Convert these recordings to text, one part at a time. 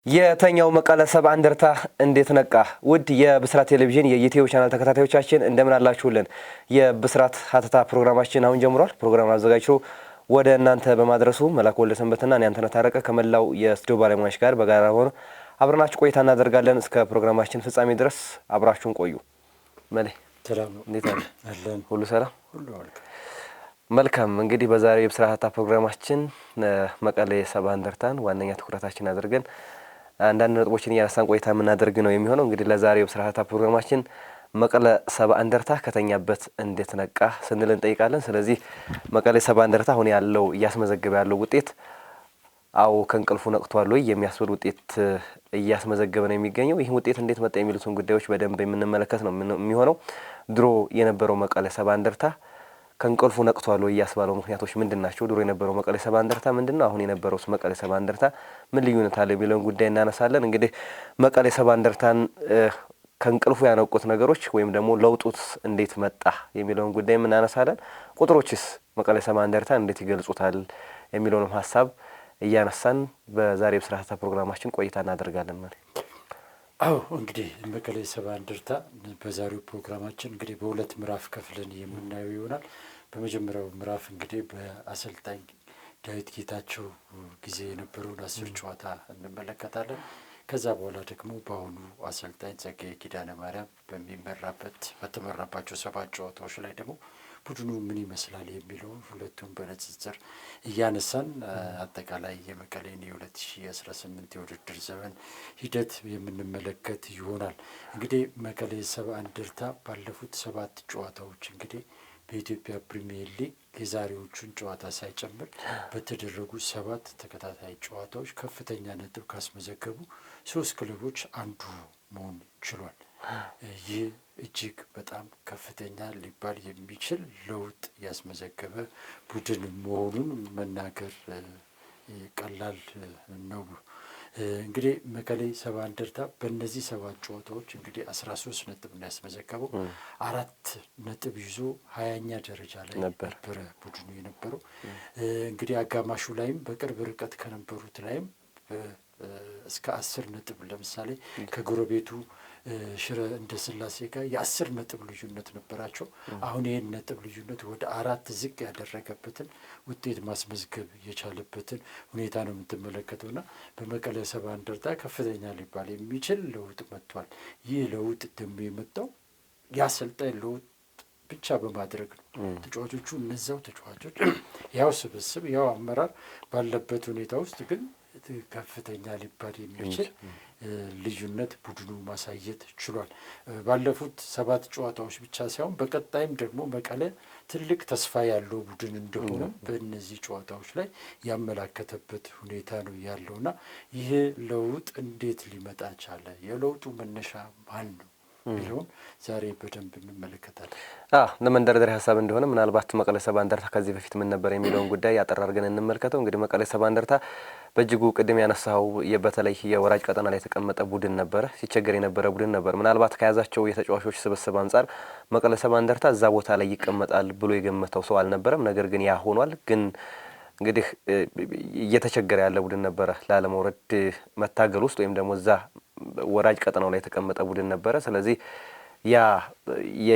የተኛው መቀለ ሰባ እንደርታ እንዴት ነቃ? ውድ የብስራት ቴሌቪዥን የዩቲዩብ ቻናል ተከታታዮቻችን እንደምን አላችሁልን? የብስራት ሀተታ ፕሮግራማችን አሁን ጀምሯል። ፕሮግራሙን አዘጋጅቶ ወደ እናንተ በማድረሱ መላኩ ወልደሰንበትና እኔ አንተነህ ታረቀ ከመላው የስቱዲዮ ባለሙያዎች ጋር በጋራ ሆነን አብረናችሁ ቆይታ እናደርጋለን። እስከ ፕሮግራማችን ፍጻሜ ድረስ አብራችሁን ቆዩ። መሌ ሰላም እንዴት አለን? ሁሉ ሰላም፣ ሁሉ መልካም። መልካም። እንግዲህ በዛሬው የብስራት ሀተታ ፕሮግራማችን መቀለ ሰባ እንደርታን ዋነኛ ትኩረታችን አድርገን አንዳንድ ነጥቦችን እያነሳን ቆይታ የምናደርግ ነው የሚሆነው። እንግዲህ ለዛሬው የብስራት ሀተታ ፕሮግራማችን መቀለ ሰባ እንደርታ ከተኛበት እንዴት ነቃ ስንል እንጠይቃለን። ስለዚህ መቀለ ሰባ እንደርታ አሁን ያለው እያስመዘገበ ያለው ውጤት አዎ ከእንቅልፉ ነቅቷል ወይ የሚያስብል ውጤት እያስመዘገበ ነው የሚገኘው። ይህ ውጤት እንዴት መጣ የሚሉትን ጉዳዮች በደንብ የምንመለከት ነው የሚሆነው። ድሮ የነበረው መቀለ ሰባ እንደርታ ከእንቅልፉ ነቅቷል ወይ ያስባለው ምክንያቶች ምንድን ናቸው? ድሮ የነበረው መቀለ ሰባ እንደርታ ምንድን ነው? አሁን የነበረው መቀለ ሰባ እንደርታ ምን ልዩነት አለ የሚለውን ጉዳይ እናነሳለን። እንግዲህ መቀለ ሰባ እንደርታን ከእንቅልፉ ያነቁት ነገሮች ወይም ደግሞ ለውጡት እንዴት መጣ የሚለውን ጉዳይ እናነሳለን። ቁጥሮችስ መቀለ ሰባ እንደርታ እንዴት ይገልጹታል የሚለውንም ሀሳብ እያነሳን በዛሬ የብስራት ሀተታ ፕሮግራማችን ቆይታ እናደርጋለን ማለት ነው። አዎ እንግዲህ መቀለ ሰባ እንደርታ በዛሬው ፕሮግራማችን እንግዲህ በሁለት ምዕራፍ ከፍለን የምናየው ይሆናል። በመጀመሪያው ምዕራፍ እንግዲህ በአሰልጣኝ ዳዊት ጌታቸው ጊዜ የነበረውን 10 ጨዋታ እንመለከታለን። ከዛ በኋላ ደግሞ በአሁኑ አሰልጣኝ ጸጋዬ ኪዳነ ማርያም በተመራባቸው 7 ጨዋታዎች ላይ ደግሞ ቡድኑ ምን ይመስላል የሚለውን ሁለቱም በንጽጽር እያነሳን አጠቃላይ የመቀሌን የ2018 የውድድር ዘመን ሂደት የምንመለከት ይሆናል። እንግዲህ መቀለ ሰባ እንደርታ ባለፉት 7 ጨዋታዎች እንግዲህ በኢትዮጵያ ፕሪሚየር ሊግ የዛሬዎቹን ጨዋታ ሳይጨምር በተደረጉ 7 ተከታታይ ጨዋታዎች ከፍተኛ ነጥብ ካስመዘገቡ 3 ክለቦች አንዱ መሆን ችሏል። ይህ እጅግ በጣም ከፍተኛ ሊባል የሚችል ለውጥ ያስመዘገበ ቡድን መሆኑን መናገር ቀላል ነው። እንግዲህ መቀለ ሰባ እንደርታ በእነዚህ 7 ጨዋታዎች እንግዲህ 13 ነጥብ ነው ያስመዘገበው። 4 ነጥብ ይዞ 20ኛ ደረጃ ላይ ነበረ ቡድኑ የነበረው። እንግዲህ አጋማሹ ላይም በቅርብ ርቀት ከነበሩት ላይም እስከ 10 ነጥብ ለምሳሌ ከጎረቤቱ ሽረ እንደ ስላሴ ጋር የ10 ነጥብ ልዩነት ነበራቸው። አሁን ይህን ነጥብ ልዩነት ወደ 4 ዝቅ ያደረገበትን ውጤት ማስመዝገብ የቻለበትን ሁኔታ ነው የምትመለከተውና በመቀለ ሰባ እንደርታ ከፍተኛ ሊባል የሚችል ለውጥ መጥቷል። ይህ ለውጥ ደግሞ የመጣው የአሰልጣኝ ለውጥ ብቻ በማድረግ ነው። ተጫዋቾቹ እነዛው ተጫዋቾች ያው ስብስብ ያው አመራር ባለበት ሁኔታ ውስጥ ግን ከፍተኛ ሊባል የሚችል ልዩነት ቡድኑ ማሳየት ችሏል። ባለፉት 7 ጨዋታዎች ብቻ ሳይሆን በቀጣይም ደግሞ መቀለ ትልቅ ተስፋ ያለው ቡድን እንደሆነ በእነዚህ ጨዋታዎች ላይ ያመላከተበት ሁኔታ ነው ያለውና ይህ ለውጥ እንዴት ሊመጣ ቻለ? የለውጡ መነሻ ማን ነው የሚለውን ዛሬ በደንብ እንመለከታለን። ለመንደርደሪያ ሀሳብ እንደሆነ ምናልባት መቀለ ሰባ እንደርታ ከዚህ በፊት ምን ነበር የሚለውን ጉዳይ ያጠር አድርገን እንመልከተው። እንግዲህ መቀለ ሰባ እንደርታ በእጅጉ ቅድም ያነሳው በተለይ የወራጅ ቀጠና ላይ የተቀመጠ ቡድን ነበረ፣ ሲቸገር የነበረ ቡድን ነበር። ምናልባት ከያዛቸው የተጫዋቾች ስብስብ አንጻር መቀለ ሰባ እንደርታ እዛ ቦታ ላይ ይቀመጣል ብሎ የገመተው ሰው አልነበረም። ነገር ግን ያ ሆኗል። ግን እንግዲህ እየተቸገረ ያለ ቡድን ነበረ ላለመውረድ መታገል ውስጥ ወይም ደግሞ እዛ ወራጅ ቀጠናው ላይ የተቀመጠ ቡድን ነበረ። ስለዚህ ያ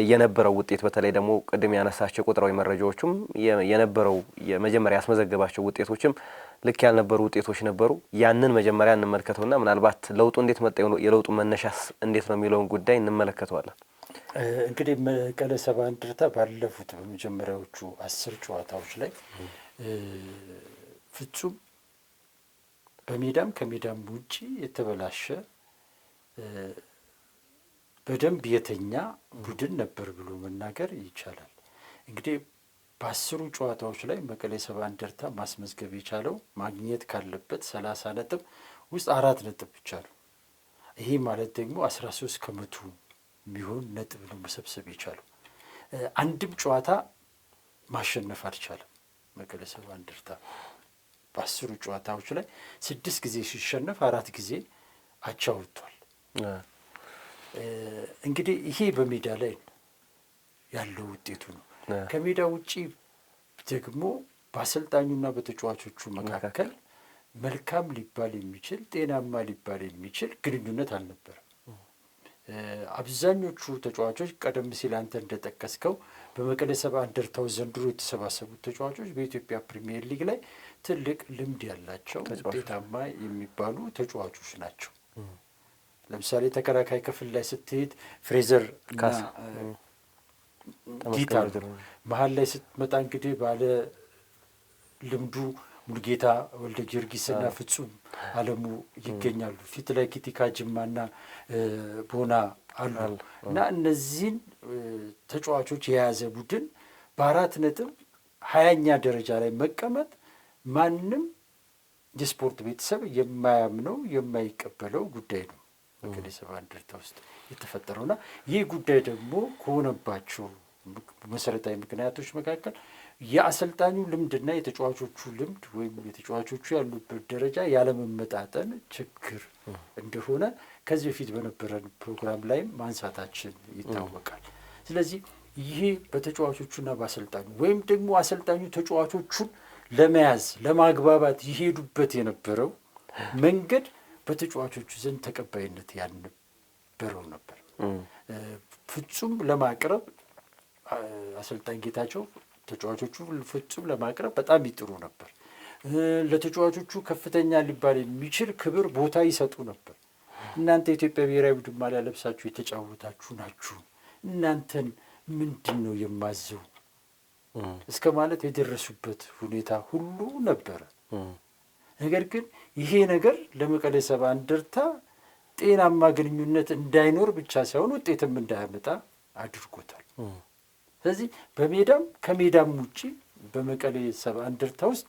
የነበረው ውጤት በተለይ ደግሞ ቅድም ያነሳቸው ቁጥራዊ መረጃዎችም የነበረው የመጀመሪያ ያስመዘገባቸው ውጤቶችም ልክ ያልነበሩ ውጤቶች ነበሩ። ያንን መጀመሪያ እንመልከተውና ምናልባት ለውጡ እንዴት መጣ፣ የለውጡ መነሻስ እንዴት ነው የሚለውን ጉዳይ እንመለከተዋለን። እንግዲህ መቀለ ሰባ እንደርታ ባለፉት በመጀመሪያዎቹ 10 ጨዋታዎች ላይ ፍጹም በሜዳም ከሜዳም ውጪ የተበላሸ በደንብ የተኛ ቡድን ነበር ብሎ መናገር ይቻላል። እንግዲህ በ10 ጨዋታዎች ላይ መቀለ ሰባ እንደርታ ማስመዝገብ የቻለው ማግኘት ካለበት 30 ነጥብ ውስጥ 4 ነጥብ ብቻ ነው። ይሄ ማለት ደግሞ 13 ከመቶ የሚሆን ነጥብ ነው መሰብሰብ የቻለው። አንድም ጨዋታ ማሸነፍ አልቻለም መቀለ ሰባ እንደርታ። በ10 ጨዋታዎች ላይ 6 ጊዜ ሲሸነፍ 4 ጊዜ አቻ ወጥቷል። እንግዲህ ይሄ በሜዳ ላይ ያለው ውጤቱ ነው። ከሜዳ ውጪ ደግሞ በአሰልጣኙና በተጫዋቾቹ መካከል መልካም ሊባል የሚችል ጤናማ ሊባል የሚችል ግንኙነት አልነበረም። አብዛኞቹ ተጫዋቾች ቀደም ሲል አንተ እንደጠቀስከው በመቀሌ ሰባ እንደርታው ዘንድሮ የተሰባሰቡት ተጫዋቾች በኢትዮጵያ ፕሪሚየር ሊግ ላይ ትልቅ ልምድ ያላቸው ውጤታማ የሚባሉ ተጫዋቾች ናቸው። ለምሳሌ ተከላካይ ክፍል ላይ ስትሄድ ፍሬዘር እና ጌታ፣ መሀል ላይ ስትመጣ እንግዲህ ባለ ልምዱ ሙሉጌታ ወልደ ጊዮርጊስና ፍጹም አለሙ ይገኛሉ። ፊት ላይ ኪቲካ ጅማና ቦና አሉ እና እነዚህን ተጫዋቾች የያዘ ቡድን በ4 ነጥብ 20ኛ ደረጃ ላይ መቀመጥ ማንም የስፖርት ቤተሰብ የማያምነው የማይቀበለው ጉዳይ ነው መቀሌ ሰባ እንደርታ ውስጥ የተፈጠረውና ይህ ጉዳይ ደግሞ ከሆነባቸው መሰረታዊ ምክንያቶች መካከል የአሰልጣኙ ልምድና የተጫዋቾቹ ልምድ ወይም የተጫዋቾቹ ያሉበት ደረጃ ያለመመጣጠን ችግር እንደሆነ ከዚህ በፊት በነበረን ፕሮግራም ላይም ማንሳታችን ይታወቃል። ስለዚህ ይሄ በተጫዋቾቹና በአሰልጣኙ ወይም ደግሞ አሰልጣኙ ተጫዋቾቹን ለመያዝ ለማግባባት ይሄዱበት የነበረው መንገድ በተጫዋቾቹ ዘንድ ተቀባይነት ያልነበረው ነበር። ፍጹም ለማቅረብ አሰልጣኝ ጌታቸው ተጫዋቾቹ ፍጹም ለማቅረብ በጣም ይጥሩ ነበር። ለተጫዋቾቹ ከፍተኛ ሊባል የሚችል ክብር ቦታ ይሰጡ ነበር። እናንተ የኢትዮጵያ ብሔራዊ ቡድን ማሊያ ለብሳችሁ የተጫወታችሁ ናችሁ፣ እናንተን ምንድን ነው የማዘው እስከ ማለት የደረሱበት ሁኔታ ሁሉ ነበረ። ነገር ግን ይሄ ነገር ለመቀሌ ሰባ እንደርታ ጤናማ ግንኙነት እንዳይኖር ብቻ ሳይሆን ውጤትም እንዳያመጣ አድርጎታል። ስለዚህ በሜዳም ከሜዳም ውጪ በመቀሌ ሰባ እንደርታ ውስጥ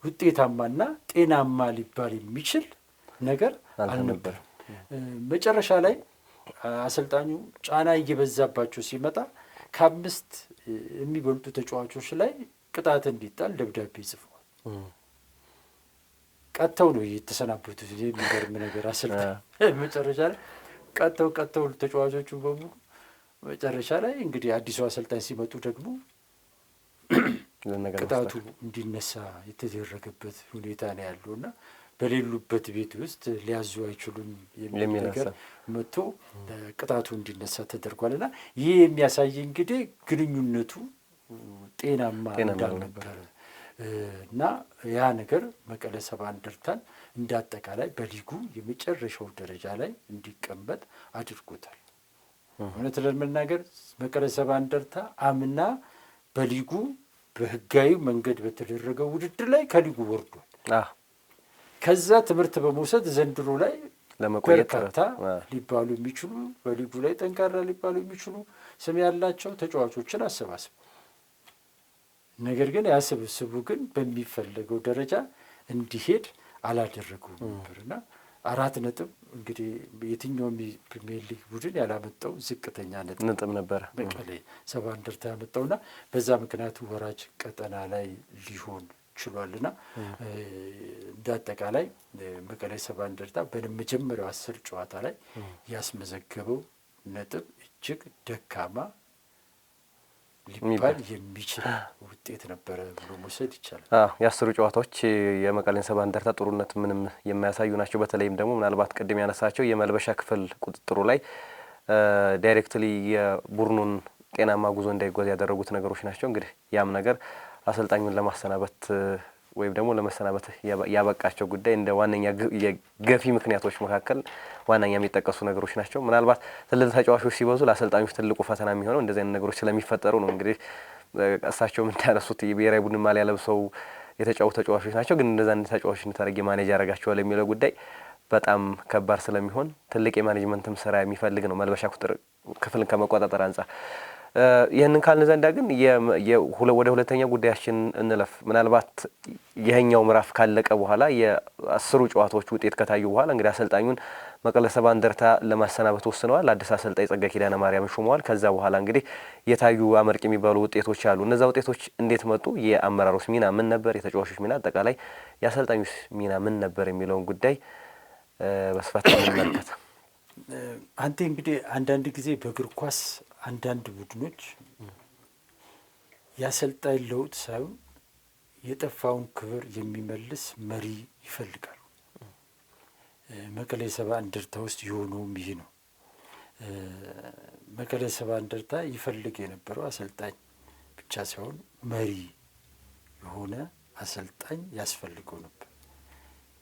ውጤታማና ጤናማ ሊባል የሚችል ነገር አልነበረም። መጨረሻ ላይ አሰልጣኙ ጫና እየበዛባቸው ሲመጣ ከ5 የሚበልጡ ተጫዋቾች ላይ ቅጣት እንዲጣል ደብዳቤ ጽፈዋል። ቀጥተው ነው የተሰናበቱት። የሚገርም ነገር አሰልጣኝ መጨረሻ ላይ ቀጥተው ተጫዋቾቹ በሙሉ መጨረሻ ላይ እንግዲህ አዲሱ አሰልጣኝ ሲመጡ ደግሞ ቅጣቱ እንዲነሳ የተደረገበት ሁኔታ ነው ያለው እና በሌሉበት ቤት ውስጥ ሊያዙ አይችሉም የሚል ነገር መጥቶ ቅጣቱ እንዲነሳ ተደርጓል። እና ይህ የሚያሳይ እንግዲህ ግንኙነቱ ጤናማ እንዳልነበረ እና ያ ነገር መቀሌ ሰባ እንደርታን እንደ አጠቃላይ በሊጉ የመጨረሻው ደረጃ ላይ እንዲቀመጥ አድርጎታል። እውነት ለመናገር መቀሌ ሰባ እንደርታ አምና በሊጉ በህጋዊ መንገድ በተደረገው ውድድር ላይ ከሊጉ ወርዷል። ከዛ ትምህርት በመውሰድ ዘንድሮ ላይ በርካታ ሊባሉ የሚችሉ በሊጉ ላይ ጠንካራ ሊባሉ የሚችሉ ስም ያላቸው ተጫዋቾችን አሰባስቧል። ነገር ግን ያስብስቡ ግን በሚፈለገው ደረጃ እንዲሄድ አላደረጉም ነበርና 4 ነጥብ እንግዲህ የትኛውም ፕሪሚየር ሊግ ቡድን ያላመጣው ዝቅተኛ ነጥብ ነበረ መቀሌ ሰባ እንደርታ ያመጣውና በዛ ምክንያቱ ወራጅ ቀጠና ላይ ሊሆን ችሏልና እንደ አጠቃላይ መቀሌ ሰባ እንደርታ በመጀመሪያው 10 ጨዋታ ላይ ያስመዘገበው ነጥብ እጅግ ደካማ ሊባል የሚችል ውጤት ነበረ ብሎ መውሰድ ይቻላል። የ10 ጨዋታዎች የመቀሌን ሰባ እንደርታ ጥሩነት ምንም የማያሳዩ ናቸው። በተለይም ደግሞ ምናልባት ቅድም ያነሳቸው የመልበሻ ክፍል ቁጥጥሩ ላይ ዳይሬክትሊ የቡድኑን ጤናማ ጉዞ እንዳይጓዝ ያደረጉት ነገሮች ናቸው። እንግዲህ ያም ነገር አሰልጣኙን ለማሰናበት ወይም ደግሞ ለመሰናበት ያበቃቸው ጉዳይ እንደ ዋነኛ የገፊ ምክንያቶች መካከል ዋነኛ የሚጠቀሱ ነገሮች ናቸው። ምናልባት ትልቅ ተጫዋቾች ሲበዙ ለአሰልጣኞች ትልቁ ፈተና የሚሆነው እንደዚህ አይነት ነገሮች ስለሚፈጠሩ ነው። እንግዲህ እሳቸውም እንዳነሱት የብሔራዊ ቡድን ማሊያ ለብሰው የተጫወቱ ተጫዋቾች ናቸው። ግን እንደዛ አይነት ተጫዋቾች እንታረጊ ማኔጅ ያደርጋቸዋል የሚለው ጉዳይ በጣም ከባድ ስለሚሆን ትልቅ የማኔጅመንትም ስራ የሚፈልግ ነው መልበሻ ክፍልን ከመቆጣጠር አንጻር። ይህንን ካልን ዘንዳ ግን ወደ ሁለተኛ ጉዳያችን እንለፍ። ምናልባት ይሄኛው ምዕራፍ ካለቀ በኋላ የ10 ጨዋታዎች ውጤት ከታዩ በኋላ እንግዲህ አሰልጣኙን መቀሌ ሰባ እንደርታ ለማሰናበት ወስነዋል። አዲስ አሰልጣኝ ጸጋይ ኪዳነ ማርያም ሾመዋል። ከዛ በኋላ እንግዲህ የታዩ አመርቂ የሚባሉ ውጤቶች አሉ። እነዛ ውጤቶች እንዴት መጡ? የአመራሮች ሚና ምን ነበር? የተጫዋቾች ሚና፣ አጠቃላይ የአሰልጣኞች ሚና ምን ነበር የሚለውን ጉዳይ በስፋት እንመልከት። አንተ እንግዲህ አንዳንድ ጊዜ በእግር ኳስ አንዳንድ ቡድኖች የአሰልጣኝ ለውጥ ሳይሆን የጠፋውን ክብር የሚመልስ መሪ ይፈልጋሉ። መቀሌ ሰባ እንደርታ ውስጥ የሆነውም ይህ ነው። መቀሌ ሰባ እንደርታ ይፈልግ የነበረው አሰልጣኝ ብቻ ሳይሆን መሪ የሆነ አሰልጣኝ ያስፈልገው ነበር።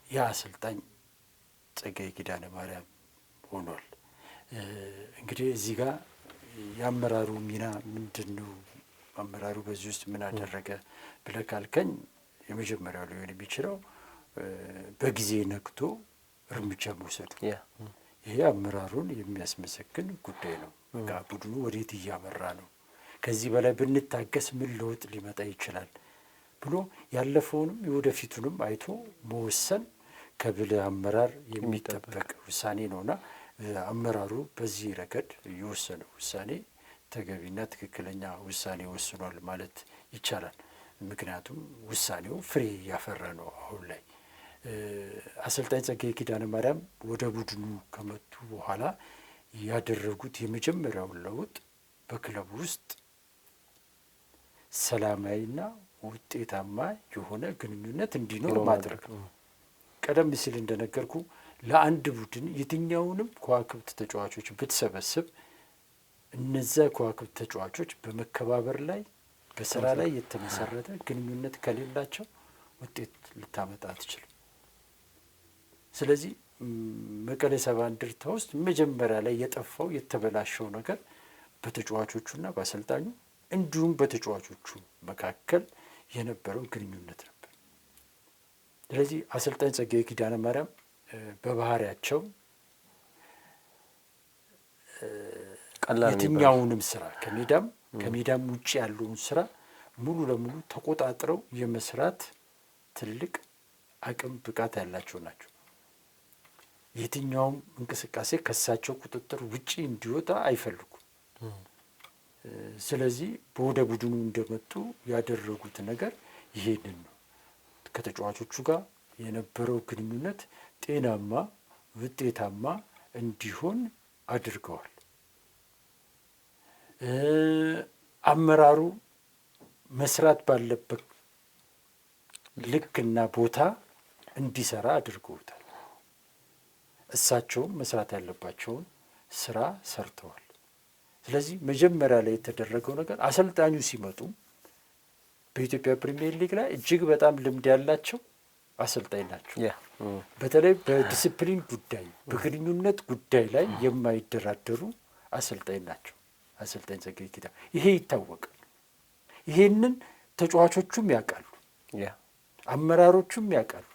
ያ አሰልጣኝ ጸጋዬ ኪዳነ ማርያም ሆኗል። እንግዲህ እዚህ ጋር የአመራሩ ሚና ምንድን ነው? አመራሩ በዚህ ውስጥ ምን አደረገ ብለህ ካልከኝ የመጀመሪያው ሊሆን የሚችለው በጊዜ ነቅቶ እርምጃ መውሰዱ። ይሄ አመራሩን የሚያስመሰግን ጉዳይ ነው። በቃ ቡድኑ ወዴት እያመራ ነው፣ ከዚህ በላይ ብንታገስ ምን ለውጥ ሊመጣ ይችላል ብሎ ያለፈውንም የወደፊቱንም አይቶ መወሰን ከብልህ አመራር የሚጠበቅ ውሳኔ ነውና አመራሩ በዚህ ረገድ የወሰነው ውሳኔ ተገቢና ትክክለኛ ውሳኔ ወስኗል ማለት ይቻላል። ምክንያቱም ውሳኔው ፍሬ ያፈራ ነው። አሁን ላይ አሰልጣኝ ጸጋዬ ኪዳነ ማርያም ወደ ቡድኑ ከመጡ በኋላ ያደረጉት የመጀመሪያውን ለውጥ በክለቡ ውስጥ ሰላማዊና ውጤታማ የሆነ ግንኙነት እንዲኖር ማድረግ ነው። ቀደም ሲል እንደነገርኩ ለአንድ ቡድን የትኛውንም ከዋክብት ተጫዋቾች ብትሰበስብ እነዚያ ከዋክብት ተጫዋቾች በመከባበር ላይ በስራ ላይ የተመሰረተ ግንኙነት ከሌላቸው ውጤት ልታመጣ አትችልም። ስለዚህ መቀሌ ሰባ እንደርታ ውስጥ መጀመሪያ ላይ የጠፋው የተበላሸው ነገር በተጫዋቾቹና በአሰልጣኙ እንዲሁም በተጫዋቾቹ መካከል የነበረው ግንኙነት ነበር። ስለዚህ አሰልጣኝ ጸጋዬ ኪዳነ ማርያም በባህሪያቸው የትኛውንም ስራ ከሜዳም ውጭ ያለውን ስራ ሙሉ ለሙሉ ተቆጣጥረው የመስራት ትልቅ አቅም፣ ብቃት ያላቸው ናቸው። የትኛውም እንቅስቃሴ ከሳቸው ቁጥጥር ውጪ እንዲወጣ አይፈልጉም። ስለዚህ ወደ ቡድኑ እንደመጡ ያደረጉት ነገር ይሄንን ነው። ከተጫዋቾቹ ጋር የነበረው ግንኙነት ጤናማ፣ ውጤታማ እንዲሆን አድርገዋል። አመራሩ መስራት ባለበት ልክና ቦታ እንዲሰራ አድርገውታል። እሳቸውም መስራት ያለባቸውን ስራ ሰርተዋል። ስለዚህ መጀመሪያ ላይ የተደረገው ነገር አሰልጣኙ ሲመጡ በኢትዮጵያ ፕሪሚየር ሊግ ላይ እጅግ በጣም ልምድ ያላቸው አሰልጣኝ ናቸው። በተለይ በዲስፕሊን ጉዳይ፣ በግንኙነት ጉዳይ ላይ የማይደራደሩ አሰልጣኝ ናቸው። አሰልጣኝ ጸጋዬ ኪዳነ ይሄ ይታወቃል። ይሄንን ተጫዋቾቹም ያውቃሉ፣ አመራሮቹም ያውቃሉ።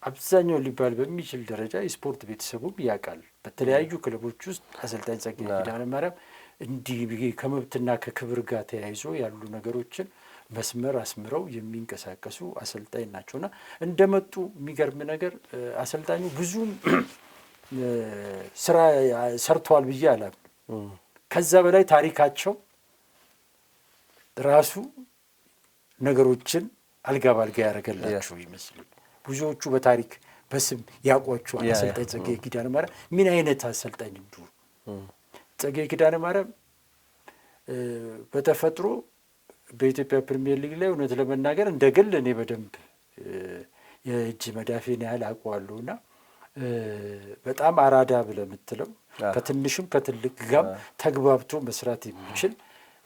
አብዛኛው ሊባል በሚችል ደረጃ የስፖርት ቤተሰቡም ያውቃል። በተለያዩ ክለቦች ውስጥ አሰልጣኝ ጸጋዬ ኪዳነ ማርያም እንዲህ ከመብትና ከክብር ጋር ተያይዞ ያሉ ነገሮችን መስመር አስምረው የሚንቀሳቀሱ አሰልጣኝ ናቸውና እንደመጡ የሚገርም ነገር አሰልጣኙ ብዙም ስራ ሰርተዋል ብዬ አላምንም። ከዛ በላይ ታሪካቸው ራሱ ነገሮችን አልጋ ባልጋ ያደረገላቸው ይመስላል። ብዙዎቹ በታሪክ በስም ያውቋቸዋል። አሰልጣኝ ጸጋዬ ኪዳነ ማርያም ምን አይነት አሰልጣኝ እንደሆኑ። ጸጋዬ ኪዳነ ማርያም በተፈጥሮ በኢትዮጵያ ፕሪሚየር ሊግ ላይ እውነት ለመናገር እንደ ግል እኔ በደንብ የእጅ መዳፌን ያህል አውቀዋለሁና በጣም አራዳ ብለህ የምትለው ከትንሽም ከትልቅ ጋር ተግባብቶ መስራት የሚችል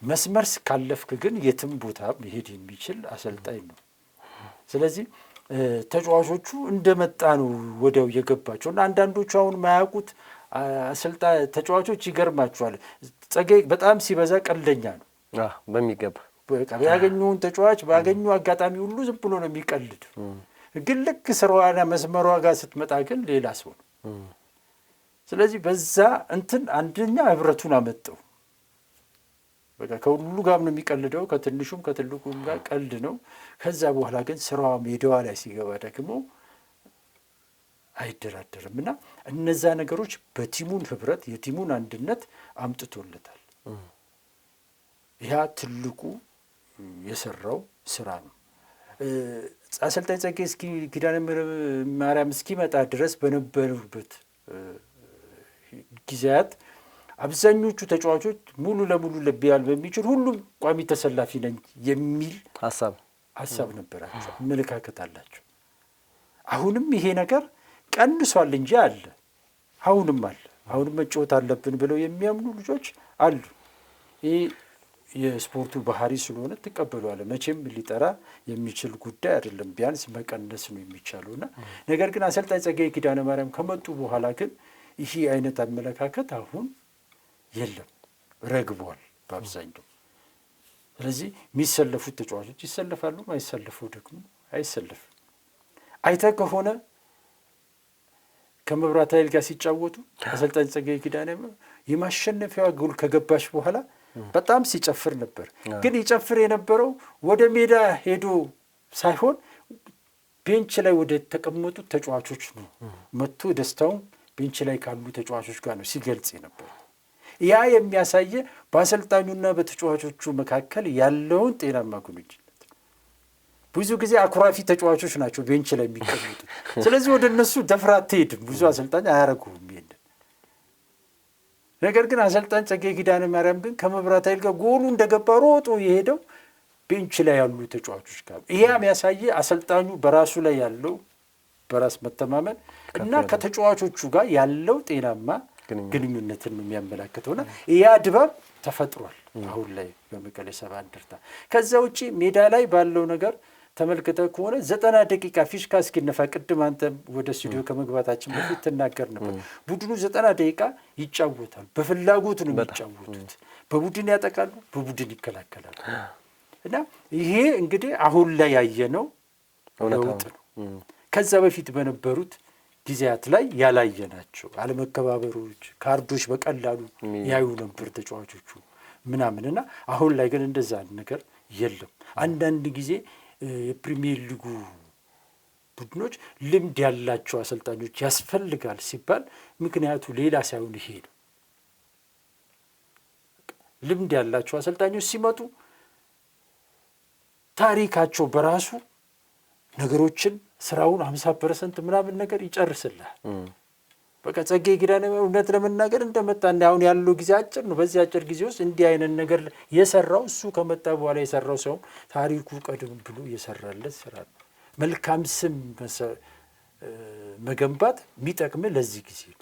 መስመር ካለፍክ ግን የትም ቦታ መሄድ የሚችል አሰልጣኝ ነው። ስለዚህ ተጫዋቾቹ እንደመጣ ነው ወዲያው የገባቸው እና አንዳንዶቹ አሁን ማያውቁት አሰልጣኝ ተጫዋቾች ይገርማቸዋል። ጸጋዬ በጣም ሲበዛ ቀልደኛ ነው። በሚገባ ያገኘውን ተጫዋች ባገኙ አጋጣሚ ሁሉ ዝም ብሎ ነው የሚቀልድ። ግን ልክ ስራዋና መስመሯ ጋር ስትመጣ ግን ሌላ ሰው ነው። ስለዚህ በዛ እንትን አንደኛ ህብረቱን አመጣው። በቃ ከሁሉ ጋር ነው የሚቀልደው፣ ከትንሹም ከትልቁም ጋር ቀልድ ነው። ከዛ በኋላ ግን ስራዋ ሜዳዋ ላይ ሲገባ ደግሞ አይደራደርም እና እነዛ ነገሮች በቲሙን ህብረት የቲሙን አንድነት አምጥቶለታል። ያ ትልቁ የሰራው ስራ ነው። አሰልጣኝ ጸጋዬ ኪዳነ ማርያም እስኪመጣ ድረስ በነበሩበት ጊዜያት አብዛኞቹ ተጫዋቾች ሙሉ ለሙሉ ለቢያል በሚችል ሁሉም ቋሚ ተሰላፊ ነኝ የሚል ሀሳብ ነበራቸው፣ አመለካከት አላቸው። አሁንም ይሄ ነገር ቀንሷል እንጂ አለ፣ አሁንም አለ። አሁንም መጫወት አለብን ብለው የሚያምኑ ልጆች አሉ። ይህ የስፖርቱ ባህሪ ስለሆነ ትቀበሏለ። መቼም ሊጠራ የሚችል ጉዳይ አይደለም። ቢያንስ መቀነስ ነው የሚቻለው እና ነገር ግን አሰልጣኝ ጸጋዬ ኪዳነ ማርያም ከመጡ በኋላ ግን ይህ አይነት አመለካከት አሁን የለም፣ ረግቧል በአብዛኛው። ስለዚህ የሚሰለፉት ተጫዋቾች ይሰለፋሉ፣ አይሰለፉ ደግሞ አይሰለፍም። አይተህ ከሆነ ከመብራት ኃይል ጋር ሲጫወቱ አሰልጣኝ ጸጋዬ ኪዳነ የማሸነፊያዋ ጎል ከገባች በኋላ በጣም ሲጨፍር ነበር። ግን ይጨፍር የነበረው ወደ ሜዳ ሄዶ ሳይሆን ቤንች ላይ ወደ ተቀመጡት ተጫዋቾች ነው መጥቶ ደስታውን ቤንች ላይ ካሉ ተጫዋቾች ጋር ነው ሲገልጽ የነበረው። ያ የሚያሳየ በአሰልጣኙና በተጫዋቾቹ መካከል ያለውን ጤናማ ግንኙነት። ብዙ ጊዜ አኩራፊ ተጫዋቾች ናቸው ቤንች ላይ የሚቀመጡት። ስለዚህ ወደ እነሱ ደፍራ አትሄድም። ብዙ አሰልጣኝ አያረጉም ይሄንን። ነገር ግን አሰልጣኝ ጸጋዬ ኪዳነ ማርያም ግን ከመብራት ኃይል ጋር ጎሉ እንደገባ ሮጦ የሄደው ቤንች ላይ ያሉ ተጫዋቾች ጋር። ይሄ የሚያሳየ አሰልጣኙ በራሱ ላይ ያለው በራስ መተማመን እና ከተጫዋቾቹ ጋር ያለው ጤናማ ግንኙነትን ነው የሚያመላክተውና ያ ድባብ ተፈጥሯል አሁን ላይ በመቀሌ ሰባ እንደርታ። ከዛ ውጪ ሜዳ ላይ ባለው ነገር ተመልክተህ ከሆነ 90 ደቂቃ ፊሽካ እስኪነፋ፣ ቅድም አንተ ወደ ስቱዲዮ ከመግባታችን በፊት ትናገር ነበር፣ ቡድኑ 90 ደቂቃ ይጫወታል። በፍላጎት ነው የሚጫወቱት። በቡድን ያጠቃሉ፣ በቡድን ይከላከላሉ። እና ይሄ እንግዲህ አሁን ላይ ያየነው ለውጥ ነው። ከዛ በፊት በነበሩት ጊዜያት ላይ ያላየናቸው አለመከባበሮች፣ ካርዶች በቀላሉ ያዩ ነበር ተጫዋቾቹ ምናምንና አሁን ላይ ግን እንደዛ ነገር የለም። አንዳንድ ጊዜ የፕሪሚየር ሊጉ ቡድኖች ልምድ ያላቸው አሰልጣኞች ያስፈልጋል ሲባል ምክንያቱ ሌላ ሳይሆን ይሄ ነው። ልምድ ያላቸው አሰልጣኞች ሲመጡ ታሪካቸው በራሱ ነገሮችን ስራውን 50% ምናምን ነገር ይጨርስልሃል። በቃ ጸጋዬ ኪዳነ እውነት ለመናገር እንደመጣና አሁን ያለው ጊዜ አጭር ነው። በዚህ አጭር ጊዜ ውስጥ እንዲህ አይነት ነገር የሰራው እሱ ከመጣ በኋላ የሰራው ሰው ታሪኩ ቀደም ብሎ የሰራለት ስራ ነው። መልካም ስም መገንባት የሚጠቅም ለዚህ ጊዜ ነው።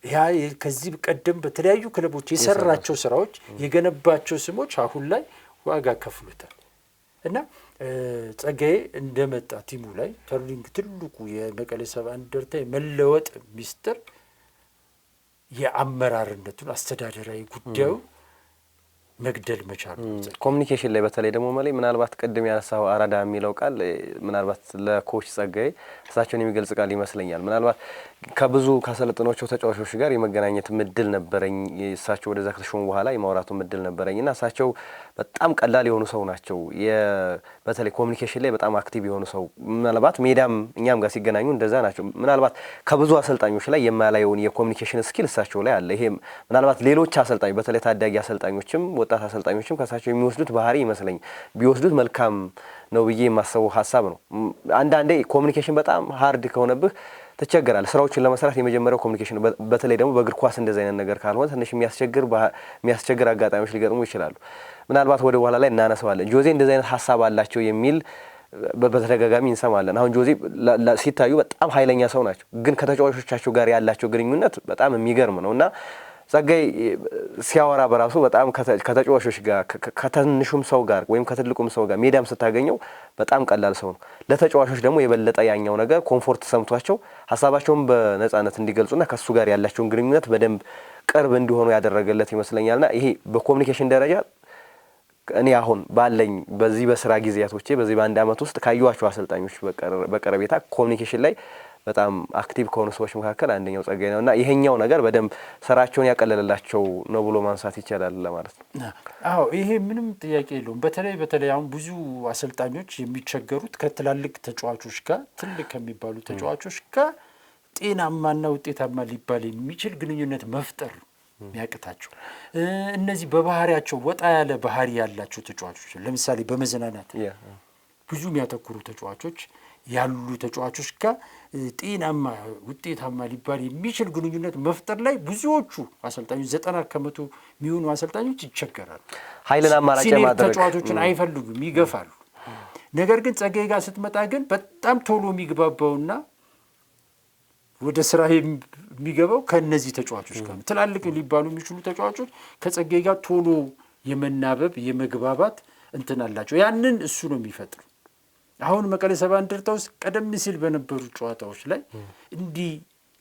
ያ ከዚህ ቀደም በተለያዩ ክለቦች የሰራቸው ስራዎች የገነባቸው ስሞች አሁን ላይ ዋጋ ከፍሉታል እና ጸጋዬ እንደመጣ ቲሙ ላይ ተርኒንግ ትልቁ የመቀሌ ሰባ እንደርታ የመለወጥ ሚስጥር የአመራርነቱን አስተዳደራዊ ጉዳዩ መግደል መቻሉ። ኮሚኒኬሽን ላይ በተለይ ደግሞ ማለት ምናልባት ቅድም ያነሳው አራዳ የሚለው ቃል ምናልባት ለኮች ጸጋዬ እሳቸውን የሚገልጽ ቃል ይመስለኛል። ምናልባት ከብዙ ካሰለጠኗቸው ተጫዋቾች ጋር የመገናኘት ምድል ነበረኝ። እሳቸው ወደዛ ከተሾሙ በኋላ የማውራቱ ምድል ነበረኝና እሳቸው በጣም ቀላል የሆኑ ሰው ናቸው። በተለይ ኮሚኒኬሽን ላይ በጣም አክቲቭ የሆኑ ሰው፣ ምናልባት ሜዳም እኛም ጋር ሲገናኙ እንደዛ ናቸው። ምናልባት ከብዙ አሰልጣኞች ላይ የማላየውን የኮሚኒኬሽን ስኪል እሳቸው ላይ አለ። ይሄ ምናልባት ሌሎች አሰልጣኞች በተለይ ታዳጊ አሰልጣኞችም ወጣት አሰልጣኞችም ከሳቸው የሚወስዱት ባህሪ ይመስለኝ ቢወስዱት መልካም ነው ብዬ የማስበው ሀሳብ ነው። አንዳንዴ ኮሚኒኬሽን በጣም ሃርድ ከሆነብህ ትቸገራለህ። ስራዎችን ለመስራት የመጀመሪያው ኮሚኒኬሽን ነው። በተለይ ደግሞ በእግር ኳስ እንደዚህ አይነት ነገር ካልሆነ ትንሽ የሚያስቸግር አጋጣሚዎች ሊገጥሙ ይችላሉ። ምናልባት ወደ በኋላ ላይ እናነሳዋለን። ጆዜ እንደዚህ አይነት ሀሳብ አላቸው የሚል በተደጋጋሚ እንሰማለን። አሁን ጆዜ ሲታዩ በጣም ኃይለኛ ሰው ናቸው፣ ግን ከተጫዋቾቻቸው ጋር ያላቸው ግንኙነት በጣም የሚገርም ነው እና ጸጋዬ ሲያወራ በራሱ በጣም ከተጫዋቾች ጋር ከትንሹም ሰው ጋር ወይም ከትልቁም ሰው ጋር ሜዳም ስታገኘው በጣም ቀላል ሰው ነው። ለተጫዋቾች ደግሞ የበለጠ ያኛው ነገር ኮምፎርት ሰምቷቸው ሀሳባቸውን በነጻነት እንዲገልጹና ከሱ ጋር ያላቸውን ግንኙነት በደንብ ቅርብ እንዲሆኑ ያደረገለት ይመስለኛልና ይሄ በኮሚኒኬሽን ደረጃ እኔ አሁን ባለኝ በዚህ በስራ ጊዜያቶቼ በዚህ በአንድ አመት ውስጥ ካየኋቸው አሰልጣኞች በቀረቤታ ኮሚኒኬሽን ላይ በጣም አክቲቭ ከሆኑ ሰዎች መካከል አንደኛው ጸጋዬ ነውና ይሄኛው ነገር በደንብ ስራቸውን ያቀለለላቸው ነው ብሎ ማንሳት ይቻላል ለማለት ነው። አዎ ይሄ ምንም ጥያቄ የለውም። በተለይ አሁን ብዙ አሰልጣኞች የሚቸገሩት ከትላልቅ ተጫዋቾች ጋር ትልቅ ከሚባሉ ተጫዋቾች ጋር ጤናማና ውጤታማ ሊባል የሚችል ግንኙነት መፍጠር የሚያቅታቸው እነዚህ በባህሪያቸው ወጣ ያለ ባህሪ ያላቸው ተጫዋቾች ለምሳሌ በመዝናናት ብዙ የሚያተኩሩ ተጫዋቾች ያሉ ተጫዋቾች ጋር ጤናማ ውጤታማ ሊባል የሚችል ግንኙነት መፍጠር ላይ ብዙዎቹ አሰልጣኞች 90% የሚሆኑ አሰልጣኞች ይቸገራሉ። ኃይልን አማራጭ ማድረግ ተጫዋቾችን አይፈልጉም፣ ይገፋሉ። ነገር ግን ጸጋዬ ጋር ስትመጣ ግን በጣም ቶሎ የሚግባባውና ወደ ስራ የሚገባው ከነዚህ ተጫዋቾች ጋር ነው። ትላልቅ ሊባሉ የሚችሉ ተጫዋቾች ከጸጋዬ ጋር ቶሎ የመናበብ የመግባባት እንትን አላቸው። ያንን እሱ ነው የሚፈጥሩ። አሁን መቀሌ ሰባ እንደርታ ውስጥ ቀደም ሲል በነበሩ ጨዋታዎች ላይ እንዲህ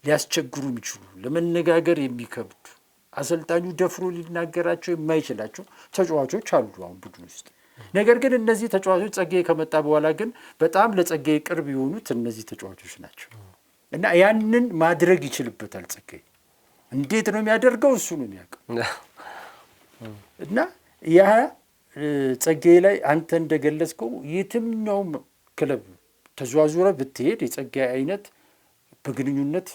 ሊያስቸግሩ የሚችሉ ለመነጋገር የሚከብዱ አሰልጣኙ ደፍሮ ሊናገራቸው የማይችላቸው ተጫዋቾች አሉ አሁን ቡድን ውስጥ። ነገር ግን እነዚህ ተጫዋቾች ጸጋዬ ከመጣ በኋላ ግን በጣም ለጸጋዬ ቅርብ የሆኑት እነዚህ ተጫዋቾች ናቸው እና ያንን ማድረግ ይችልበታል ጸጋዬ። እንዴት ነው የሚያደርገው? እሱ ነው የሚያውቀው። እና ያ ጸጋዬ ላይ አንተ እንደገለጽከው የትኛውም ክለብ ተዘዋዙረ ብትሄድ የጸጋዬ አይነት በግንኙነት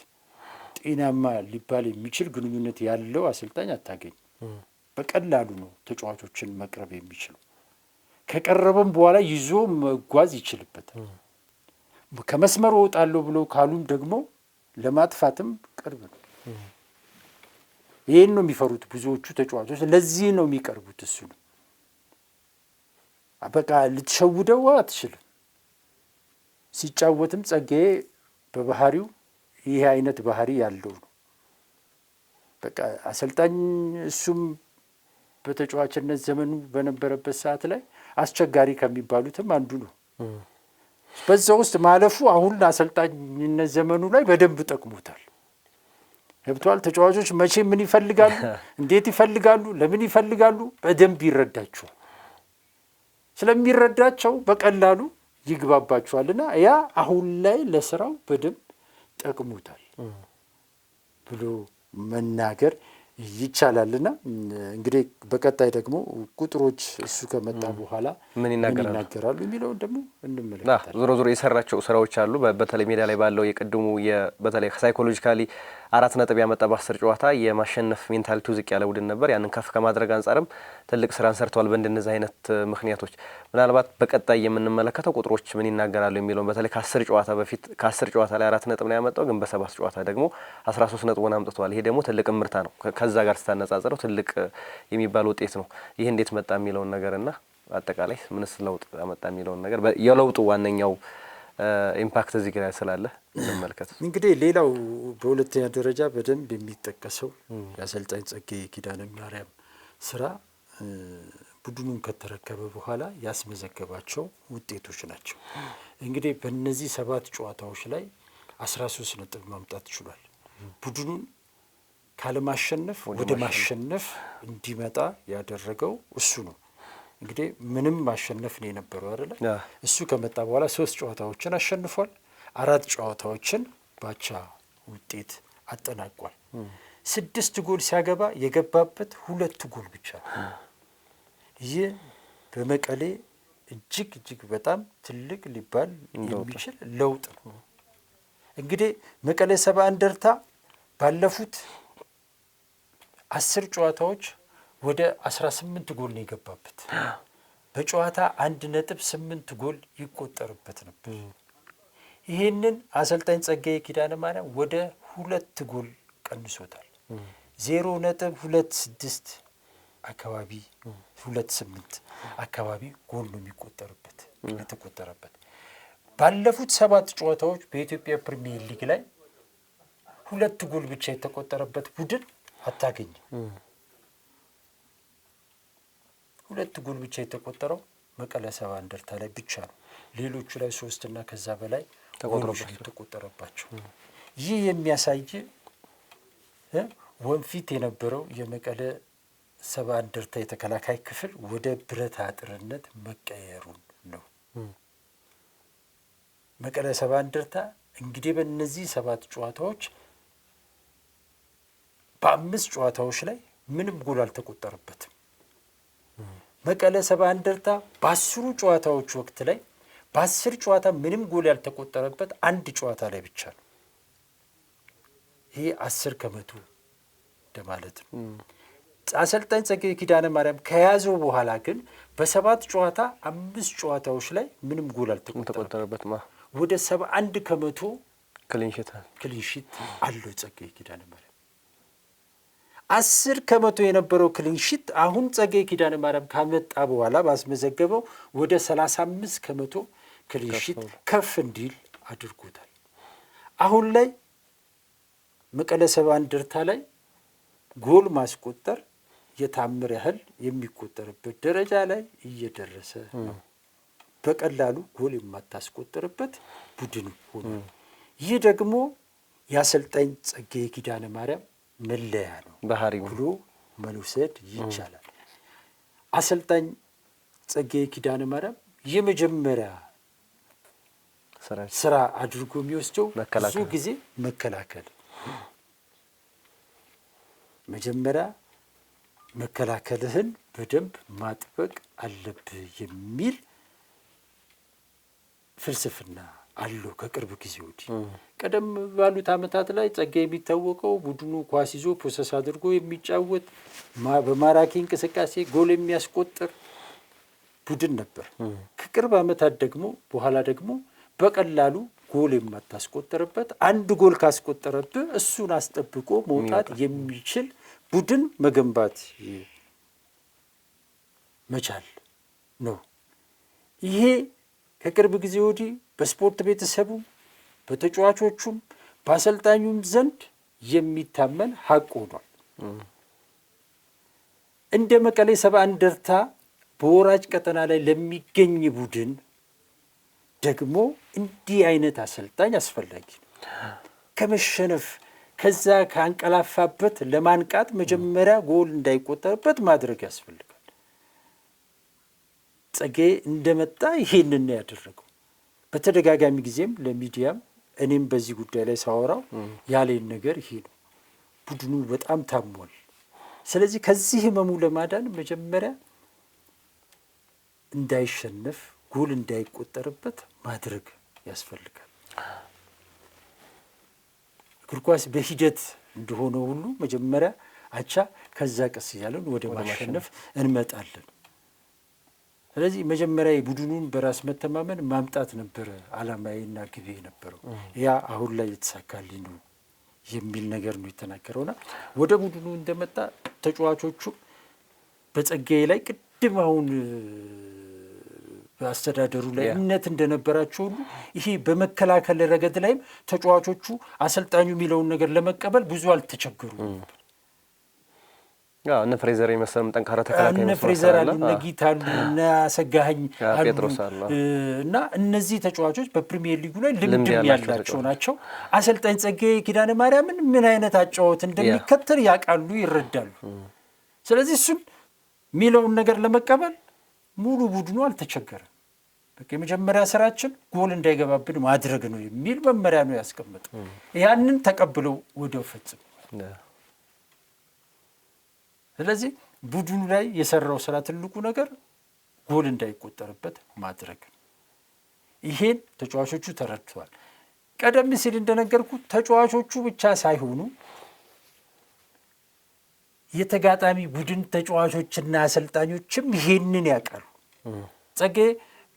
ጤናማ ሊባል የሚችል ግንኙነት ያለው አሰልጣኝ አታገኝ። በቀላሉ ነው ተጫዋቾችን መቅረብ የሚችለው። ከቀረበም በኋላ ይዞ መጓዝ ይችልበታል። ከመስመር እወጣለሁ ብለው ካሉም ደግሞ ለማጥፋትም ቅርብ ነው። ይህን ነው የሚፈሩት ብዙዎቹ ተጫዋቾች። ለዚህ ነው የሚቀርቡት እሱ ነው። በቃ ልትሸውደው አትችልም። ሲጫወትም ጸጋዬ በባህሪው ይህ አይነት ባህሪ ያለው ነው። በቃ አሰልጣኝ እሱም በተጫዋችነት ዘመኑ በነበረበት ሰዓት ላይ አስቸጋሪ ከሚባሉትም አንዱ ነው። በዛ ውስጥ ማለፉ አሁን አሰልጣኝነት ዘመኑ ላይ በደንብ ጠቅሞታል። ገብቷል። ተጫዋቾች መቼ ምን ይፈልጋሉ፣ እንዴት ይፈልጋሉ፣ ለምን ይፈልጋሉ በደንብ ይረዳቸዋል። ስለሚረዳቸው በቀላሉ ይግባባቸዋልና ያ አሁን ላይ ለስራው በደንብ ጠቅሞታል ብሎ መናገር ይቻላልና እንግዲህ በቀጣይ ደግሞ ቁጥሮች እሱ ከመጣ በኋላ ምን ይናገራሉ የሚለውን ደግሞ እንመለከታለን። ዞሮ ዞሮ የሰራቸው ስራዎች አሉ። በተለይ ሜዳ ላይ ባለው የቅድሙ በተለይ ሳይኮሎጂካሊ 4 ነጥብ ያመጣ በ10 ጨዋታ የማሸነፍ ሜንታሊቲው ዝቅ ያለ ቡድን ነበር። ያንን ከፍ ከማድረግ አንጻርም ትልቅ ስራን ሰርተዋል። በእንደነዚህ አይነት ምክንያቶች ምናልባት በቀጣይ የምንመለከተው ቁጥሮች ምን ይናገራሉ የሚለውን በተለይ ከ10 ጨዋታ በፊት ከ10 ጨዋታ ላይ 4 ነጥብ ነው ያመጣው፣ ግን በ7 ጨዋታ ደግሞ 13 ነጥቡን አምጥቷል። ይሄ ደግሞ ትልቅ ምርታ ነው። ከዛ ጋር ስታነጻጽረው ትልቅ የሚባል ውጤት ነው። ይህ እንዴት መጣ የሚለውን ነገርና አጠቃላይ ምንስ ለውጥ አመጣ የሚለውን ነገር የለውጡ ዋነኛው ኢምፓክት እዚህ ጋር ስላለ እንመልከት። እንግዲህ ሌላው በሁለተኛ ደረጃ በደንብ የሚጠቀሰው የአሰልጣኝ ጸጋዬ ኪዳነ ማርያም ስራ ቡድኑን ከተረከበ በኋላ ያስመዘገባቸው ውጤቶች ናቸው። እንግዲህ በእነዚህ 7 ጨዋታዎች ላይ 13 ነጥብ ማምጣት ችሏል። ቡድኑን ካለማሸነፍ ወደ ማሸነፍ እንዲመጣ ያደረገው እሱ ነው። እንግዲህ ምንም ማሸነፍ ነው የነበረው አይደለ? እሱ ከመጣ በኋላ 3 ጨዋታዎችን አሸንፏል። 4 ጨዋታዎችን ባቻ ውጤት አጠናቋል። 6 ጎል ሲያገባ የገባበት 2 ጎል ብቻ ነው። ይህ በመቀሌ እጅግ በጣም ትልቅ ሊባል የሚችል ለውጥ ነው። እንግዲህ መቀሌ ሰባ እንደርታ ባለፉት 10 ጨዋታዎች ወደ 18 ጎል ነው የገባበት። በጨዋታ 1.8 ጎል ይቆጠርበት ነበር። ይህንን አሰልጣኝ ጸጋዬ ኪዳነ ማርያም ወደ 2 ጎል ቀንሶታል። 0.26 አካባቢ 28 አካባቢ ጎል ነው የሚቆጠርበት የተቆጠረበት። ባለፉት 7 ጨዋታዎች በኢትዮጵያ ፕሪሚየር ሊግ ላይ 2 ጎል ብቻ የተቆጠረበት ቡድን አታገኝም። 2 ጎል ብቻ የተቆጠረው መቀለ ሰባ እንደርታ ላይ ብቻ ነው። ሌሎቹ ላይ 3 እና ከዛ በላይ ጎሎች የተቆጠረባቸው። ይህ የሚያሳይ ወንፊት የነበረው የመቀለ ሰባ እንደርታ የተከላካይ ክፍል ወደ ብረት አጥርነት መቀየሩን ነው። መቀለ ሰባ እንደርታ እንግዲህ በእነዚህ 7 ጨዋታዎች በ5 ጨዋታዎች ላይ ምንም ጎል አልተቆጠረበትም። መቀለ ሰባ እንደርታ በ10 ጨዋታዎች ወቅት ላይ በ10 ጨዋታ ምንም ጎል ያልተቆጠረበት 1 ጨዋታ ላይ ብቻ ነው። ይሄ 10% እንደማለት ነው። አሰልጣኝ ጸጋዬ ኪዳነ ማርያም ከያዘው በኋላ ግን በ7 ጨዋታ 5 ጨዋታዎች ላይ ምንም ጎል አልተቆጠረበትም። ወደ 71 ከመቶ ክሊንሺት አለው ጸጋዬ ኪዳነ ማርያም። 10 ከመቶ የነበረው ክሊንሺት አሁን ጸጋዬ ኪዳነ ማርያም ካመጣ በኋላ ባስመዘገበው ወደ 35 ከመቶ ክሊንሺት ከፍ እንዲል አድርጎታል። አሁን ላይ መቀለ ሰባ እንደርታ ላይ ጎል ማስቆጠር የታምር ያህል የሚቆጠርበት ደረጃ ላይ እየደረሰ ነው። በቀላሉ ጎል የማታስቆጠርበት ቡድን ሆኗል። ይህ ደግሞ የአሰልጣኝ ጸጋዬ ኪዳነ ማርያም መለያ ነው ብሎ መውሰድ ይቻላል። አሰልጣኝ ጸጋዬ ኪዳነ ማርያም የመጀመሪያ ስራ አድርጎ የሚወስደው ብዙ ጊዜ መከላከል፣ መጀመሪያ መከላከልህን በደንብ ማጥበቅ አለብህ የሚል ፍልስፍና አለው። ከቅርብ ጊዜ ወዲህ ቀደም ባሉት ዓመታት ላይ ጸጋዬ የሚታወቀው ቡድኑ ኳስ ይዞ ፕሮሰስ አድርጎ የሚጫወት በማራኪ እንቅስቃሴ ጎል የሚያስቆጥር ቡድን ነበር። ከቅርብ ዓመታት ደግሞ በኋላ ደግሞ በቀላሉ ጎል የማታስቆጠርበት፣ አንድ ጎል ካስቆጠረብህ እሱን አስጠብቆ መውጣት የሚችል ቡድን መገንባት መቻል ነው። ይሄ ከቅርብ ጊዜ ወዲህ በስፖርት ቤተሰቡ በተጫዋቾቹም በአሰልጣኙም ዘንድ የሚታመን ሀቅ ሆኗል። እንደ መቀሌ ሰባ እንደርታ በወራጅ ቀጠና ላይ ለሚገኝ ቡድን ደግሞ እንዲህ አይነት አሰልጣኝ አስፈላጊ ነው። ከመሸነፍ ከዛ ካንቀላፋበት ለማንቃት መጀመሪያ ጎል እንዳይቆጠርበት ማድረግ ያስፈልጋል። ጸጋዬ እንደመጣ ይሄንን ያደረገው በተደጋጋሚ ጊዜም ለሚዲያም እኔም በዚህ ጉዳይ ላይ ሳወራው ያለኝ ነገር ይሄ ነው። ቡድኑ በጣም ታሟል። ስለዚህ ከዚህ ህመሙ ለማዳን መጀመሪያ እንዳይሸነፍ ጎል እንዳይቆጠርበት ማድረግ ያስፈልጋል። እግር ኳስ በሂደት እንደሆነ ሁሉ መጀመሪያ አቻ፣ ከዛ ቀስ እያለን ወደ ማሸነፍ እንመጣለን። ስለዚህ መጀመሪያ የቡድኑን በራስ መተማመን ማምጣት ነበረ ዓላማዬና ግቤ ነበረው። ያ አሁን ላይ የተሳካልኝ ነው የሚል ነገር ነው የተናገረውና ወደ ቡድኑ እንደመጣ ተጫዋቾቹ በጸጋዬ ላይ ቅድም አሁን በአስተዳደሩ ላይ እምነት እንደነበራቸው ሁሉ ይሄ በመከላከል ረገድ ላይም ተጫዋቾቹ አሰልጣኙ የሚለውን ነገር ለመቀበል ብዙ አልተቸገሩም ነበር። እነ ፍሬዘር የመሰለም ጠንካራ ተከላካይ እነ ፍሬዘር አሉ፣ እነ ጊታ አሉ፣ እነ አሰጋኸኝ አሉ እና እነዚህ ተጫዋቾች በፕሪሚየር ሊጉ ላይ ልምድም ያላቸው ናቸው። አሰልጣኝ ጸጋዬ ኪዳነ ማርያምን ምን አይነት አጫወት እንደሚከተል ያውቃሉ፣ ይረዳሉ። ስለዚህ እሱን የሚለውን ነገር ለመቀበል ሙሉ ቡድኑ አልተቸገረም። በቃ የመጀመሪያ ስራችን ጎል እንዳይገባብን ማድረግ ነው የሚል መመሪያ ነው ያስቀመጠው። ያንን ተቀብለው ወዲያው ፈጽሙ። ስለዚህ ቡድኑ ላይ የሰራው ስራ ትልቁ ነገር ጎል እንዳይቆጠርበት ማድረግ። ይሄን ተጫዋቾቹ ተረድተዋል። ቀደም ሲል እንደነገርኩት ተጫዋቾቹ ብቻ ሳይሆኑ የተጋጣሚ ቡድን ተጫዋቾችና አሰልጣኞችም ይሄንን ያውቃሉ። ጸጋዬ